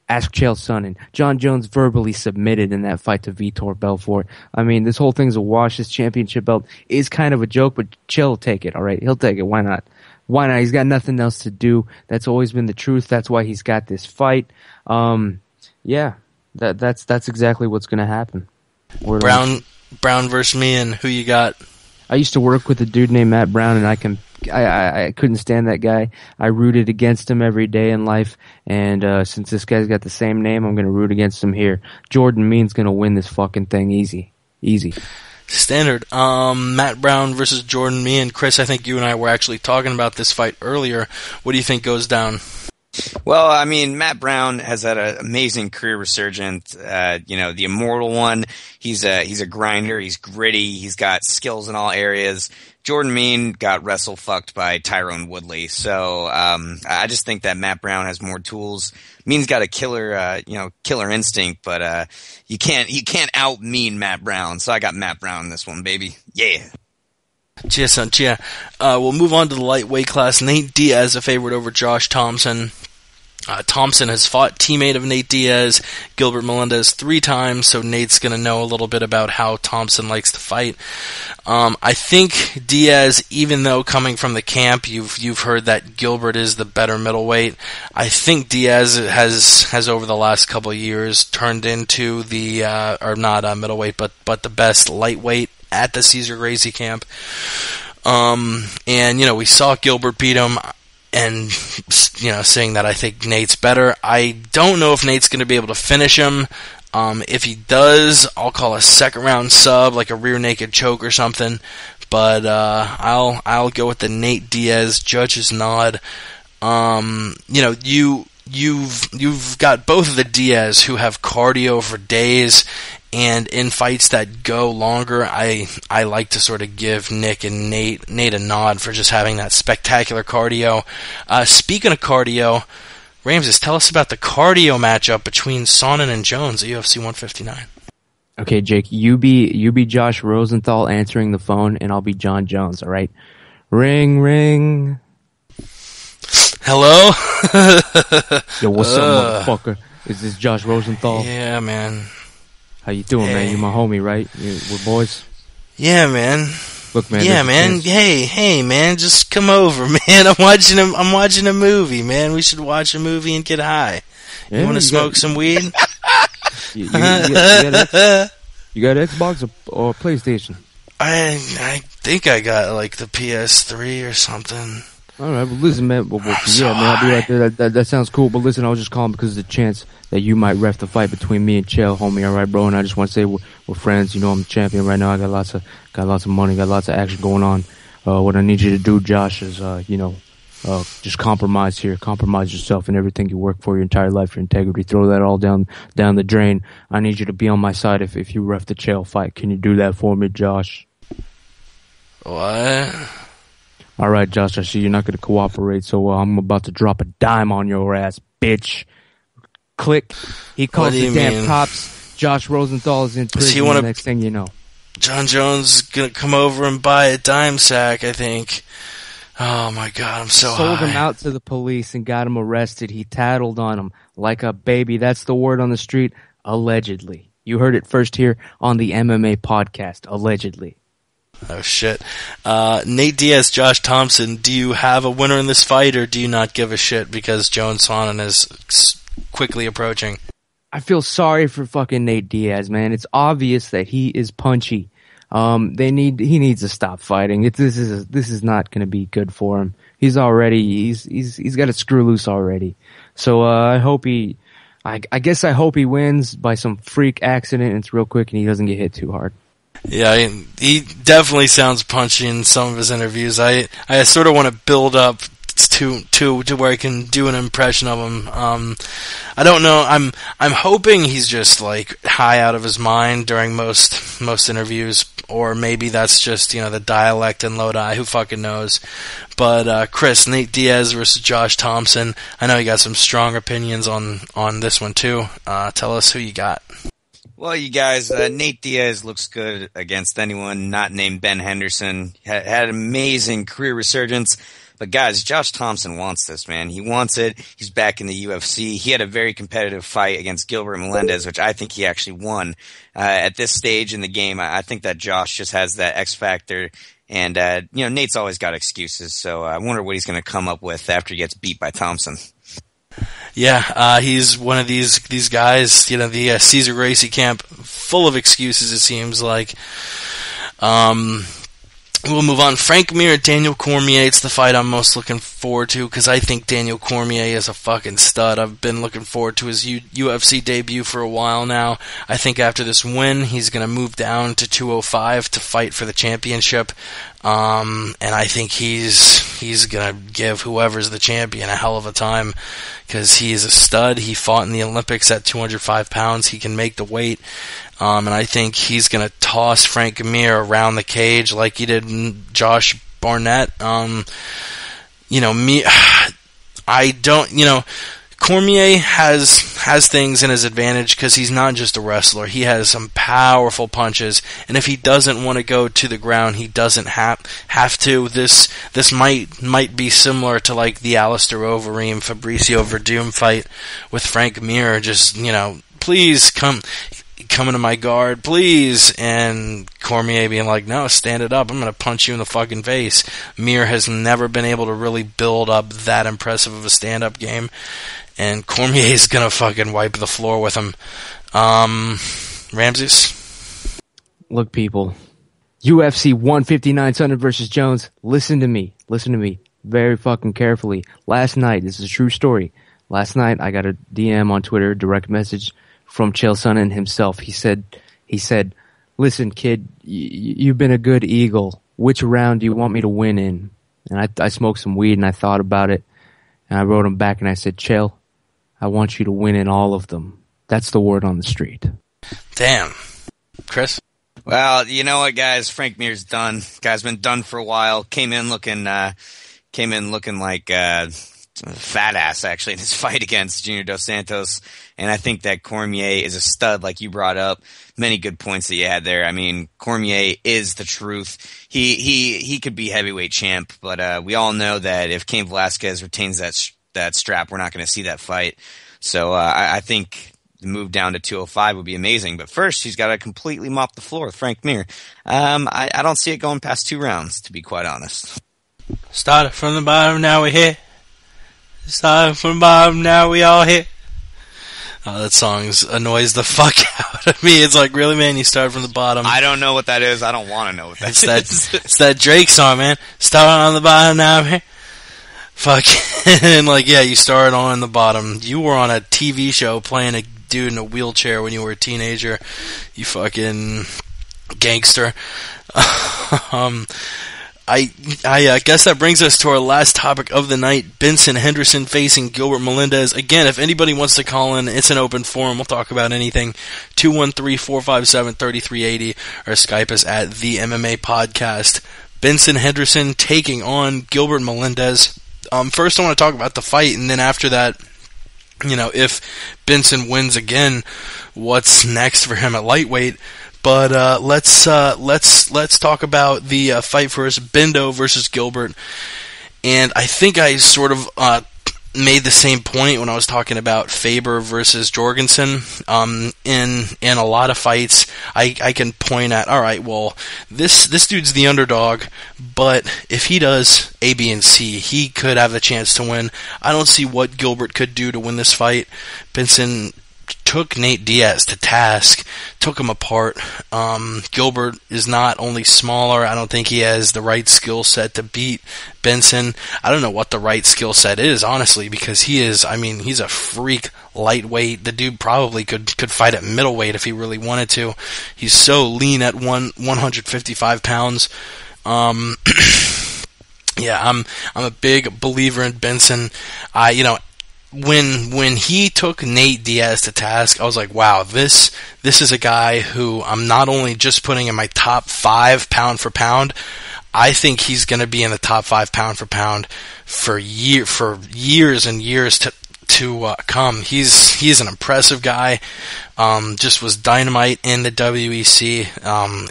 [SPEAKER 2] ask Chael Sonnen. John Jones verbally submitted in that fight to Vitor Belfort. I mean, this whole thing's a wash. This championship belt is kind of a joke, but Chael will take it, all right? He'll take it. Why not? Why not? He's got nothing else to do. That's always been the truth. That's why he's got this fight. Yeah, that's exactly what's going to happen.
[SPEAKER 1] Brown versus Meehan. Who you got?
[SPEAKER 2] I used to work with a dude named Matt Brown, and I couldn't stand that guy. I rooted against him every day in life, and since this guy's got the same name, I'm going to root against him here. Jordan Meehan's going to win this fucking thing easy.
[SPEAKER 1] Standard. Matt Brown versus Jordan Meehan. Chris, I think you and I were actually talking about this fight earlier. What do you think goes down?
[SPEAKER 3] Well, I mean, Matt Brown has had an amazing career resurgence. The immortal one. He's a grinder. He's gritty. He's got skills in all areas. Jordan Meehan got wrestle fucked by Tyrone Woodley. So, I just think that Matt Brown has more tools. Meehan's got a killer instinct, but, you can't out-mean Matt Brown. So I got Matt Brown in this one, baby. Yeah.
[SPEAKER 1] Cheers, son. Cheers. We'll move on to the lightweight class. Nate Diaz, a favorite over Josh Thompson. Thompson has fought teammate of Nate Diaz, Gilbert Melendez, 3 times, so Nate's going to know a little bit about how Thompson likes to fight. I think Diaz, even though coming from the camp, you've heard that Gilbert is the better middleweight. I think Diaz has over the last couple of years turned into not middleweight, but the best lightweight at the Cesar Gracie camp. We saw Gilbert beat him, and, saying that I think Nate's better. I don't know if Nate's going to be able to finish him. If he does, I'll call a second round sub, like a rear naked choke or something. But, I'll go with the Nate Diaz judge's nod. You've got both of the Diaz who have cardio for days, and in fights that go longer, I like to sort of give Nick and Nate a nod for just having that spectacular cardio. Speaking of cardio, Ramses, tell us about the cardio matchup between Sonnen and Jones at UFC 159.
[SPEAKER 2] Okay, Jake, you be Josh Rosenthal answering the phone, and I'll be John Jones, all right? Ring, ring.
[SPEAKER 1] Hello?
[SPEAKER 2] Yo, what's up, motherfucker? Is this Josh Rosenthal?
[SPEAKER 1] Yeah, man.
[SPEAKER 2] How you doing, man? You my homie, right? We're boys?
[SPEAKER 1] Yeah, man.
[SPEAKER 2] Look, man.
[SPEAKER 1] Yeah, man. Hey, man. Just come over, man. I'm watching a movie, man. We should watch a movie and get high. You want to smoke some weed?
[SPEAKER 2] you got Xbox or PlayStation?
[SPEAKER 1] I think I got like the PS3 or something.
[SPEAKER 2] All right, well, listen, man. Man, I'll be right there. That sounds cool. But listen, I was just calling because of the chance that you might ref the fight between me and Chael, homie. All right, bro. And I just want to say we're friends. You know, I'm the champion right now. I got lots of money, got lots of action going on. What I need you to do, Josh, is just compromise here. Compromise yourself and everything you work for your entire life, your integrity. Throw that all down the drain. I need you to be on my side if you ref the Chael fight. Can you do that for me, Josh?
[SPEAKER 1] What?
[SPEAKER 2] All right, Josh, I see you're not going to cooperate, so I'm about to drop a dime on your ass, bitch. Click. He calls the damn cops. Josh Rosenthal is in prison. The next thing you know,
[SPEAKER 1] John Jones is going to come over and buy a dime sack, I think. Oh, my God, I'm so high.
[SPEAKER 2] Sold him out to the police and got him arrested. He tattled on him like a baby. That's the word on the street, allegedly. You heard it first here on the MMA podcast, allegedly.
[SPEAKER 1] Oh, shit. Nate Diaz, Josh Thompson, do you have a winner in this fight, or do you not give a shit because Joan Sonnen is quickly approaching?
[SPEAKER 2] I feel sorry for fucking Nate Diaz, man. It's obvious that he is punchy. He needs to stop fighting. This is not going to be good for him. He's got a screw loose already. So, I guess I hope he wins by some freak accident. It's real quick and he doesn't get hit too hard.
[SPEAKER 1] Yeah, he definitely sounds punchy in some of his interviews. I sort of want to build up to where I can do an impression of him. I don't know. I'm hoping he's just like high out of his mind during most interviews, or maybe that's just, the dialect in Lodi. Who fucking knows? But Chris, Nate Diaz versus Josh Thompson. I know you got some strong opinions on this one too. Tell us who you got.
[SPEAKER 3] Well, you guys, Nate Diaz looks good against anyone not named Ben Henderson. Had an amazing career resurgence. But guys, Josh Thompson wants this, man. He wants it. He's back in the UFC. He had a very competitive fight against Gilbert Melendez, which I think he actually won. At this stage in the game, I think that Josh just has that X factor. And, Nate's always got excuses. So I wonder what he's going to come up with after he gets beat by Thompson.
[SPEAKER 1] Yeah, he's one of these guys, the Cesar Gracie camp, full of excuses, it seems like. We'll move on. Frank Mir, Daniel Cormier. It's the fight I'm most looking forward to because I think Daniel Cormier is a fucking stud. I've been looking forward to his UFC debut for a while now. I think after this win, he's going to move down to 205 to fight for the championship. And I think he's going to give whoever's the champion a hell of a time because he is a stud. He fought in the Olympics at 205 pounds. He can make the weight. And I think he's going to toss Frank Mir around the cage like he did Josh Barnett. Cormier has things in his advantage because he's not just a wrestler. He has some powerful punches, and if he doesn't want to go to the ground, he doesn't have to. This might be similar to like the Alistair Overeem Fabricio Verdum fight with Frank Mir. Just please come into my guard, please. And Cormier being like, no, stand it up. I'm going to punch you in the fucking face. Mir has never been able to really build up that impressive of a stand-up game. And Cormier's going to fucking wipe the floor with him. Ramses?
[SPEAKER 2] Look, people. UFC 159 Sonnen versus Jones. Listen to me. Very fucking carefully. Last night, this is a true story. Last night, I got a DM on Twitter, direct message from Chael Sonnen himself. He said, listen, kid, you've been a good eagle. Which round do you want me to win in? And I smoked some weed and I thought about it. And I wrote him back and I said, Chael, I want you to win in all of them. That's the word on the street.
[SPEAKER 1] Damn. Chris?
[SPEAKER 3] Well, you know what, guys? Frank Mir's done. Guy's been done for a while. Came in looking like fat ass actually in his fight against Junior Dos Santos. And I think that Cormier is a stud, like you brought up. Many good points that you had there. I mean, Cormier is the truth. He could be heavyweight champ, but we all know that if Cain Velasquez retains that strap, we're not going to see that fight. So I think the move down to 205 would be amazing. But first, he's got to completely mop the floor with Frank Mir. I don't see it going past 2 rounds, to be quite honest.
[SPEAKER 1] Started from the bottom, now we're here. Started from the bottom, now we all here. Oh, that song annoys the fuck out of me. It's like, really, man? You started from the bottom.
[SPEAKER 3] I don't know what that is. I don't want to know what that is.
[SPEAKER 1] It's that Drake song, man. Started on the bottom, now I'm here. Fucking, like, yeah, you started on the bottom. You were on a TV show playing a dude in a wheelchair when you were a teenager. You fucking gangster. I guess that brings us to our last topic of the night. Benson Henderson facing Gilbert Melendez. Again, if anybody wants to call in, it's an open forum. We'll talk about anything. 213-457-3380 or Skype us at the MMA Podcast. Benson Henderson taking on Gilbert Melendez. First I want to talk about the fight, and then after that, if Benson wins again, what's next for him at lightweight? But let's talk about the fight first, Bendo versus Gilbert. And I think I sort of made the same point when I was talking about Faber versus Jorgensen. In a lot of fights, I can point at, all right, well, this dude's the underdog, but if he does A, B, and C, he could have a chance to win. I don't see what Gilbert could do to win this fight. Benson took Nate Diaz to task, took him apart. Gilbert is not only smaller, I don't think he has the right skill set to beat Benson. I don't know what the right skill set is, honestly, because he's a freak lightweight. The dude probably could fight at middleweight if he really wanted to. He's so lean at 155 pounds. Yeah, I'm a big believer in Benson. When he took Nate Diaz to task, I was like, wow, this is a guy who I'm not only just putting in my top 5 pound for pound, I think he's going to be in the top 5 pound for pound for years and years to come. He's an impressive guy. Just was dynamite in the WEC,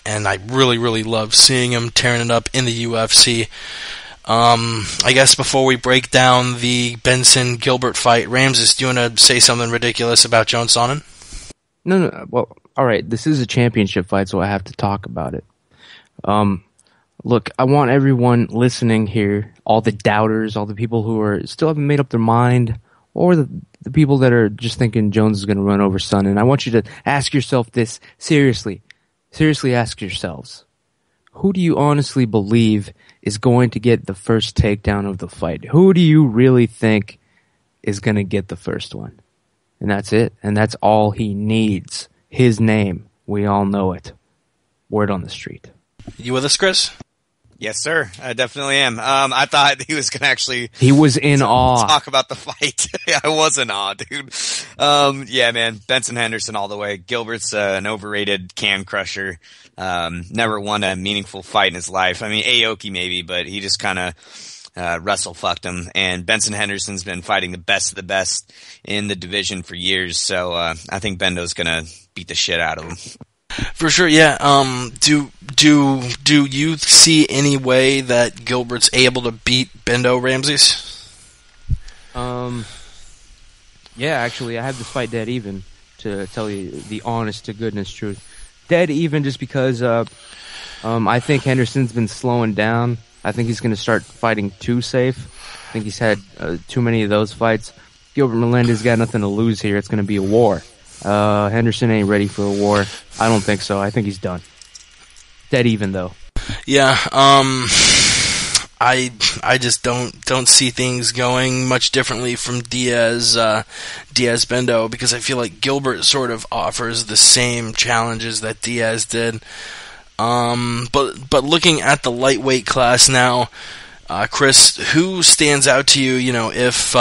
[SPEAKER 1] and I really, really love seeing him tearing it up in the UFC. I guess before we break down the Benson-Gilbert fight, Ramses, do you want to say something ridiculous about Jones Sonnen?
[SPEAKER 2] No. Well, all right. This is a championship fight, so I have to talk about it. Look, I want everyone listening here, all the doubters, all the people who still haven't made up their mind, or the people that are just thinking Jones is going to run over Sonnen. I want you to ask yourself this seriously. Seriously ask yourselves. Who do you honestly believe is going to get the first takedown of the fight? Who do you really think is going to get the first one? And that's it. And that's all he needs. His name. We all know it. Word on the street.
[SPEAKER 1] You with us, Chris?
[SPEAKER 3] Yes, sir. I definitely am. I thought he was going to actually...
[SPEAKER 2] He was in awe.
[SPEAKER 3] Talk about the fight. I was in awe, dude. Yeah, man. Benson Henderson all the way. Gilbert's an overrated can crusher. Never won a meaningful fight in his life. I mean, Aoki maybe, but he just kind of wrestle fucked him. And Benson Henderson's been fighting the best of the best in the division for years. So I think Bendo's going to beat the shit out of him.
[SPEAKER 1] For sure, yeah. Do you see any way that Gilbert's able to beat Bendo, Ramses?
[SPEAKER 2] Yeah, actually, I have this fight dead even, to tell you the honest to goodness truth. Dead even just because I think Henderson's been slowing down. I think he's going to start fighting too safe. I think he's had too many of those fights. Gilbert Melendez got nothing to lose here. It's going to be a war. Henderson ain't ready for a war. I don't think so. I think he's done. Dead even though.
[SPEAKER 1] Yeah, I just don't see things going much differently from Diaz Bendo, because I feel like Gilbert sort of offers the same challenges that Diaz did. But looking at the lightweight class now, Chris, who stands out to you? You know, if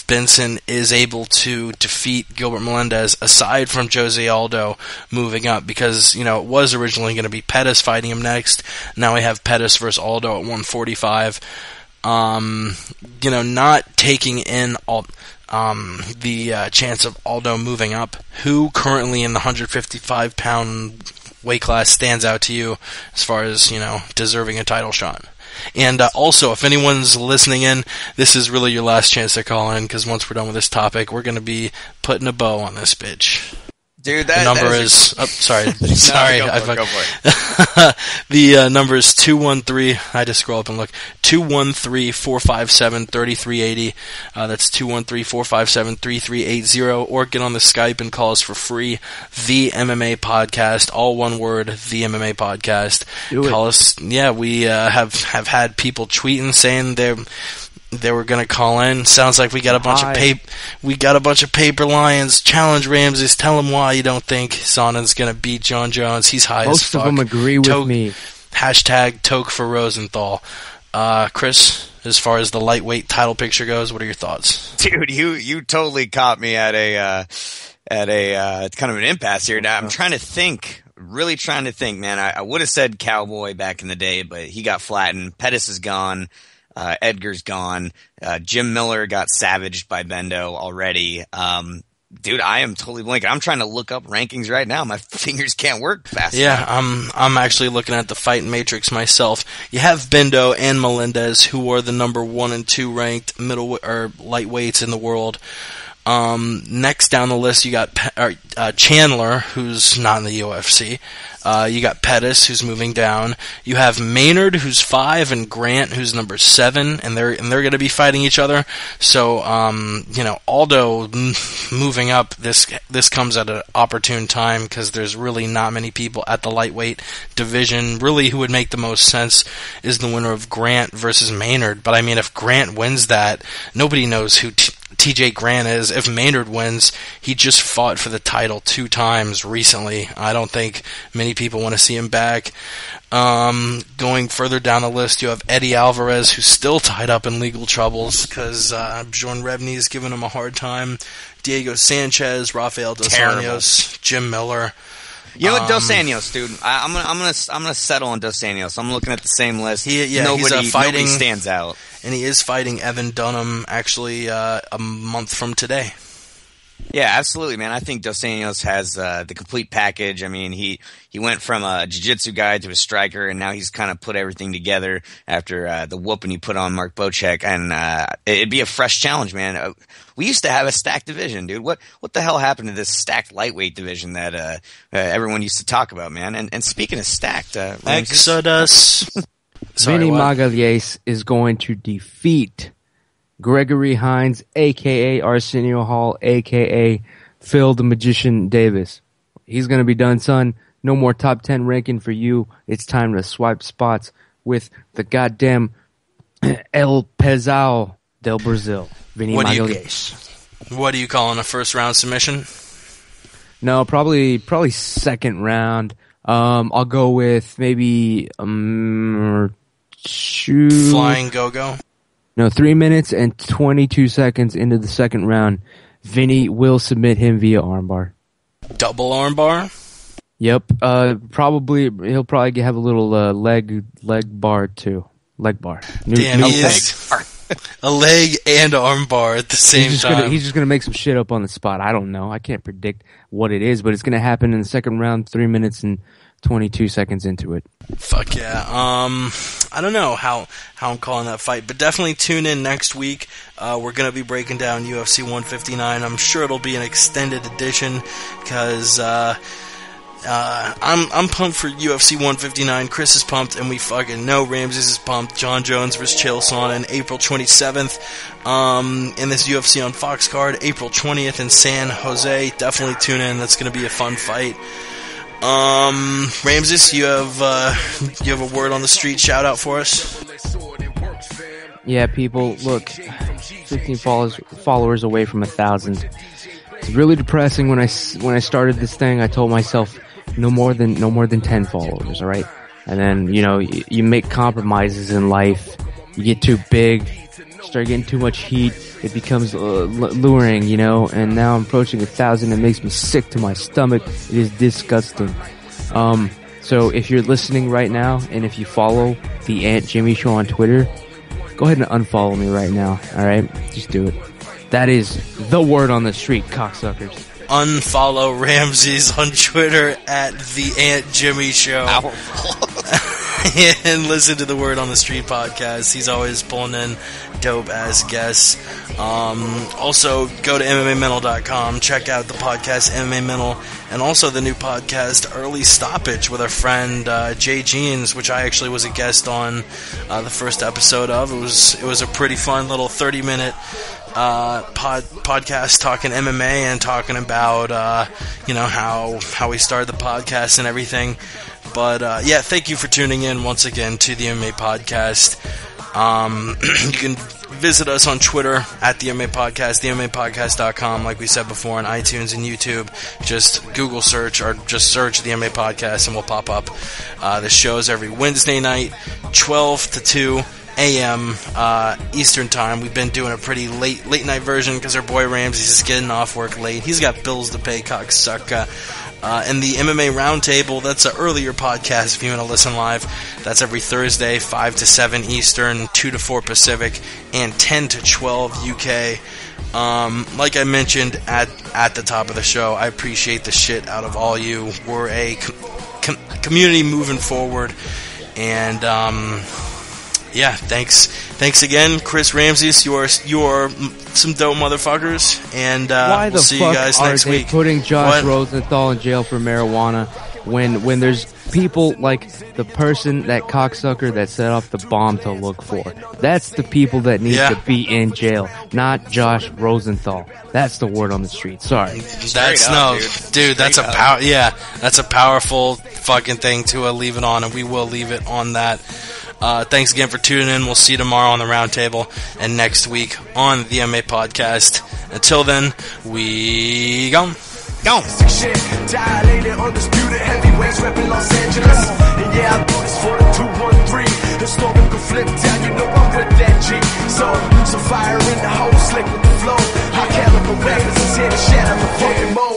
[SPEAKER 1] Benson is able to defeat Gilbert Melendez, aside from Jose Aldo moving up, because it was originally going to be Pettis fighting him next. Now we have Pettis versus Aldo at 145. Not taking in the chance of Aldo moving up. Who currently in the 155 pound weight class stands out to you as far as deserving a title shot? And also, if anyone's listening in, this is really your last chance to call in, because once we're done with this topic, we're going to be putting a bow on this bitch.
[SPEAKER 3] Dude,
[SPEAKER 1] the number is... Oh, sorry. Sorry.
[SPEAKER 3] Go for it.
[SPEAKER 1] The number is 213... I just scroll up and look. 213-457-3380. That's 213-457-3380. Or get on the Skype and call us for free. The MMA Podcast. All one word. The MMA Podcast. Call us. Yeah, we have had people tweeting saying they were gonna call in. Sounds like we got a bunch of paper lions. Challenge Ramses. Tell him why you don't think Sonnen's gonna beat John Jones. He's high as fuck.
[SPEAKER 2] Most of them agree with me.
[SPEAKER 1] Hashtag Toke for Rosenthal. Chris, as far as the lightweight title picture goes, what are your thoughts?
[SPEAKER 3] Dude, you totally caught me at a kind of an impasse here. Now I'm trying to think. Really trying to think, man. I would have said Cowboy back in the day, but he got flattened. Pettis is gone. Edgar's gone. Jim Miller got savaged by Bendo already. Dude, I am totally blanking. I'm trying to look up rankings right now. My fingers can't work fast
[SPEAKER 1] Yeah,
[SPEAKER 3] enough.
[SPEAKER 1] I'm actually looking at the fight matrix myself. You have Bindo and Melendez, who are the number 1 and 2 ranked middle or lightweights in the world. Next down the list, you got Chandler, who's not in the UFC. You got Pettis, who's moving down. You have Maynard, who's 5, and Grant, who's number 7, and they're going to be fighting each other. So, Aldo moving up, this comes at an opportune time because there's really not many people at the lightweight division. Really, who would make the most sense is the winner of Grant versus Maynard. But I mean, if Grant wins that, nobody knows who TJ Grant is. If Maynard wins, he just fought for the title 2 times recently. I don't think many people want to see him back. Going further down the list, you have Eddie Alvarez, who's still tied up in legal troubles because Bjorn Rebney is giving him a hard time. Diego Sanchez, Rafael Dos Anjos, Jim Miller.
[SPEAKER 3] You know what, Dos Anjos, dude? I'm gonna settle on Dos Anjos. I'm looking at the same list. Nobody stands out,
[SPEAKER 1] and he is fighting Evan Dunham actually a month from today.
[SPEAKER 3] Yeah, absolutely, man. I think Dos Anjos has the complete package. I mean, he went from a jiu-jitsu guy to a striker, and now he's kind of put everything together after the whooping he put on Mark Bocek, and it'd be a fresh challenge, man. We used to have a stacked division, dude. What the hell happened to this stacked lightweight division that everyone used to talk about, man? And speaking of stacked,
[SPEAKER 1] Exodus.
[SPEAKER 2] Vinny Magalhães is going to defeat Gregory Hines, a.k.a. Arsenio Hall, a.k.a. Phil the Magician Davis. He's going to be done, son. No more top 10 ranking for you. It's time to swipe spots with the goddamn El Pesao del Brazil, Vinny Magalhães.
[SPEAKER 1] What do you call a first round submission?
[SPEAKER 2] No, probably second round. I'll go with maybe
[SPEAKER 1] Flying Go-Go.
[SPEAKER 2] No, 3 minutes and 22 seconds into the second round, Vinny will submit him via armbar.
[SPEAKER 1] Double armbar?
[SPEAKER 2] Yep. He'll probably have a little leg bar too. Leg bar.
[SPEAKER 1] Damn, he is a leg and armbar at the same time.
[SPEAKER 2] He's just gonna make some shit up on the spot. I don't know. I can't predict what it is, but it's gonna happen in the second round. 3 minutes and 22 seconds into it.
[SPEAKER 1] Fuck yeah. I don't know how I'm calling that fight, but definitely tune in next week. We're going to be breaking down UFC 159. I'm sure it'll be an extended edition because I'm pumped for UFC 159. Chris is pumped, and we fucking know Ramses is pumped. John Jones versus Chael Sonnen, April 27th. In this UFC on Fox card, April 20th in San Jose. Definitely tune in. That's going to be a fun fight. Ramses, you have a word on the street shout out for us?
[SPEAKER 2] Yeah, people, look, 15 followers away from 1,000. It's really depressing. When I started this thing, I told myself no more than 10 followers, all right? And then, you make compromises in life. You get too big, start getting too much heat. It becomes luring, and now I'm approaching 1,000. It makes me sick to my stomach. It is disgusting. So if you're listening right now, and if you follow the Aunt Jimmy Show on Twitter, go ahead and unfollow me right now, alright? Just do it. That is the word on the street, cocksuckers.
[SPEAKER 1] Unfollow Ramses on Twitter at the Aunt Jimmy Show. And listen to the Word on the Street podcast. He's always pulling in dope-ass guests. Also, go to MMAmental.com. Check out the podcast MMA Mental. And also the new podcast, Early Stoppage, with our friend Jay Jeans, which I actually was a guest on the first episode of. It was a pretty fun little 30-minute podcast talking MMA and talking about how we started the podcast and everything. But yeah, thank you for tuning in once again to the MMA Podcast. You can visit us on Twitter at the MMA Podcast, themmapodcast.com, like we said before, on iTunes and YouTube. Just Google search or just search the MMA Podcast and we'll pop up. The show's every Wednesday night, 12 to 2 a.m. Eastern time. We've been doing a pretty late night version because our boy Ramses is getting off work late. He's got bills to pay, cocksucker. And the MMA Roundtable, that's an earlier podcast if you want to listen live. That's every Thursday, 5 to 7 Eastern, 2 to 4 Pacific, and 10 to 12 UK. Like I mentioned at the top of the show, I appreciate the shit out of all you. We're a community moving forward. And, yeah, thanks again, Chris Ramses. You're some dope motherfuckers, and we'll see you guys next week.
[SPEAKER 2] Why the fuck are they putting Josh Rosenthal in jail for marijuana when there's people like the person, that cocksucker that set off the bomb to look for? That's the people that need to be in jail, not Josh Rosenthal. That's the word on the street. Sorry.
[SPEAKER 1] That's a powerful fucking thing to leave it on, and we will leave it on that. Thanks again for tuning in. We'll see you tomorrow on the Roundtable and next week on the MMA Podcast. Until then, we go.
[SPEAKER 5] Shit, dilated, undisputed heavyweights repping Los Angeles. And yeah, I do this for the 213. Historical flip down, you know I'm with that G. So fire in the hole, slick with the flow. High caliber weapons is here to shatter the fucking mold.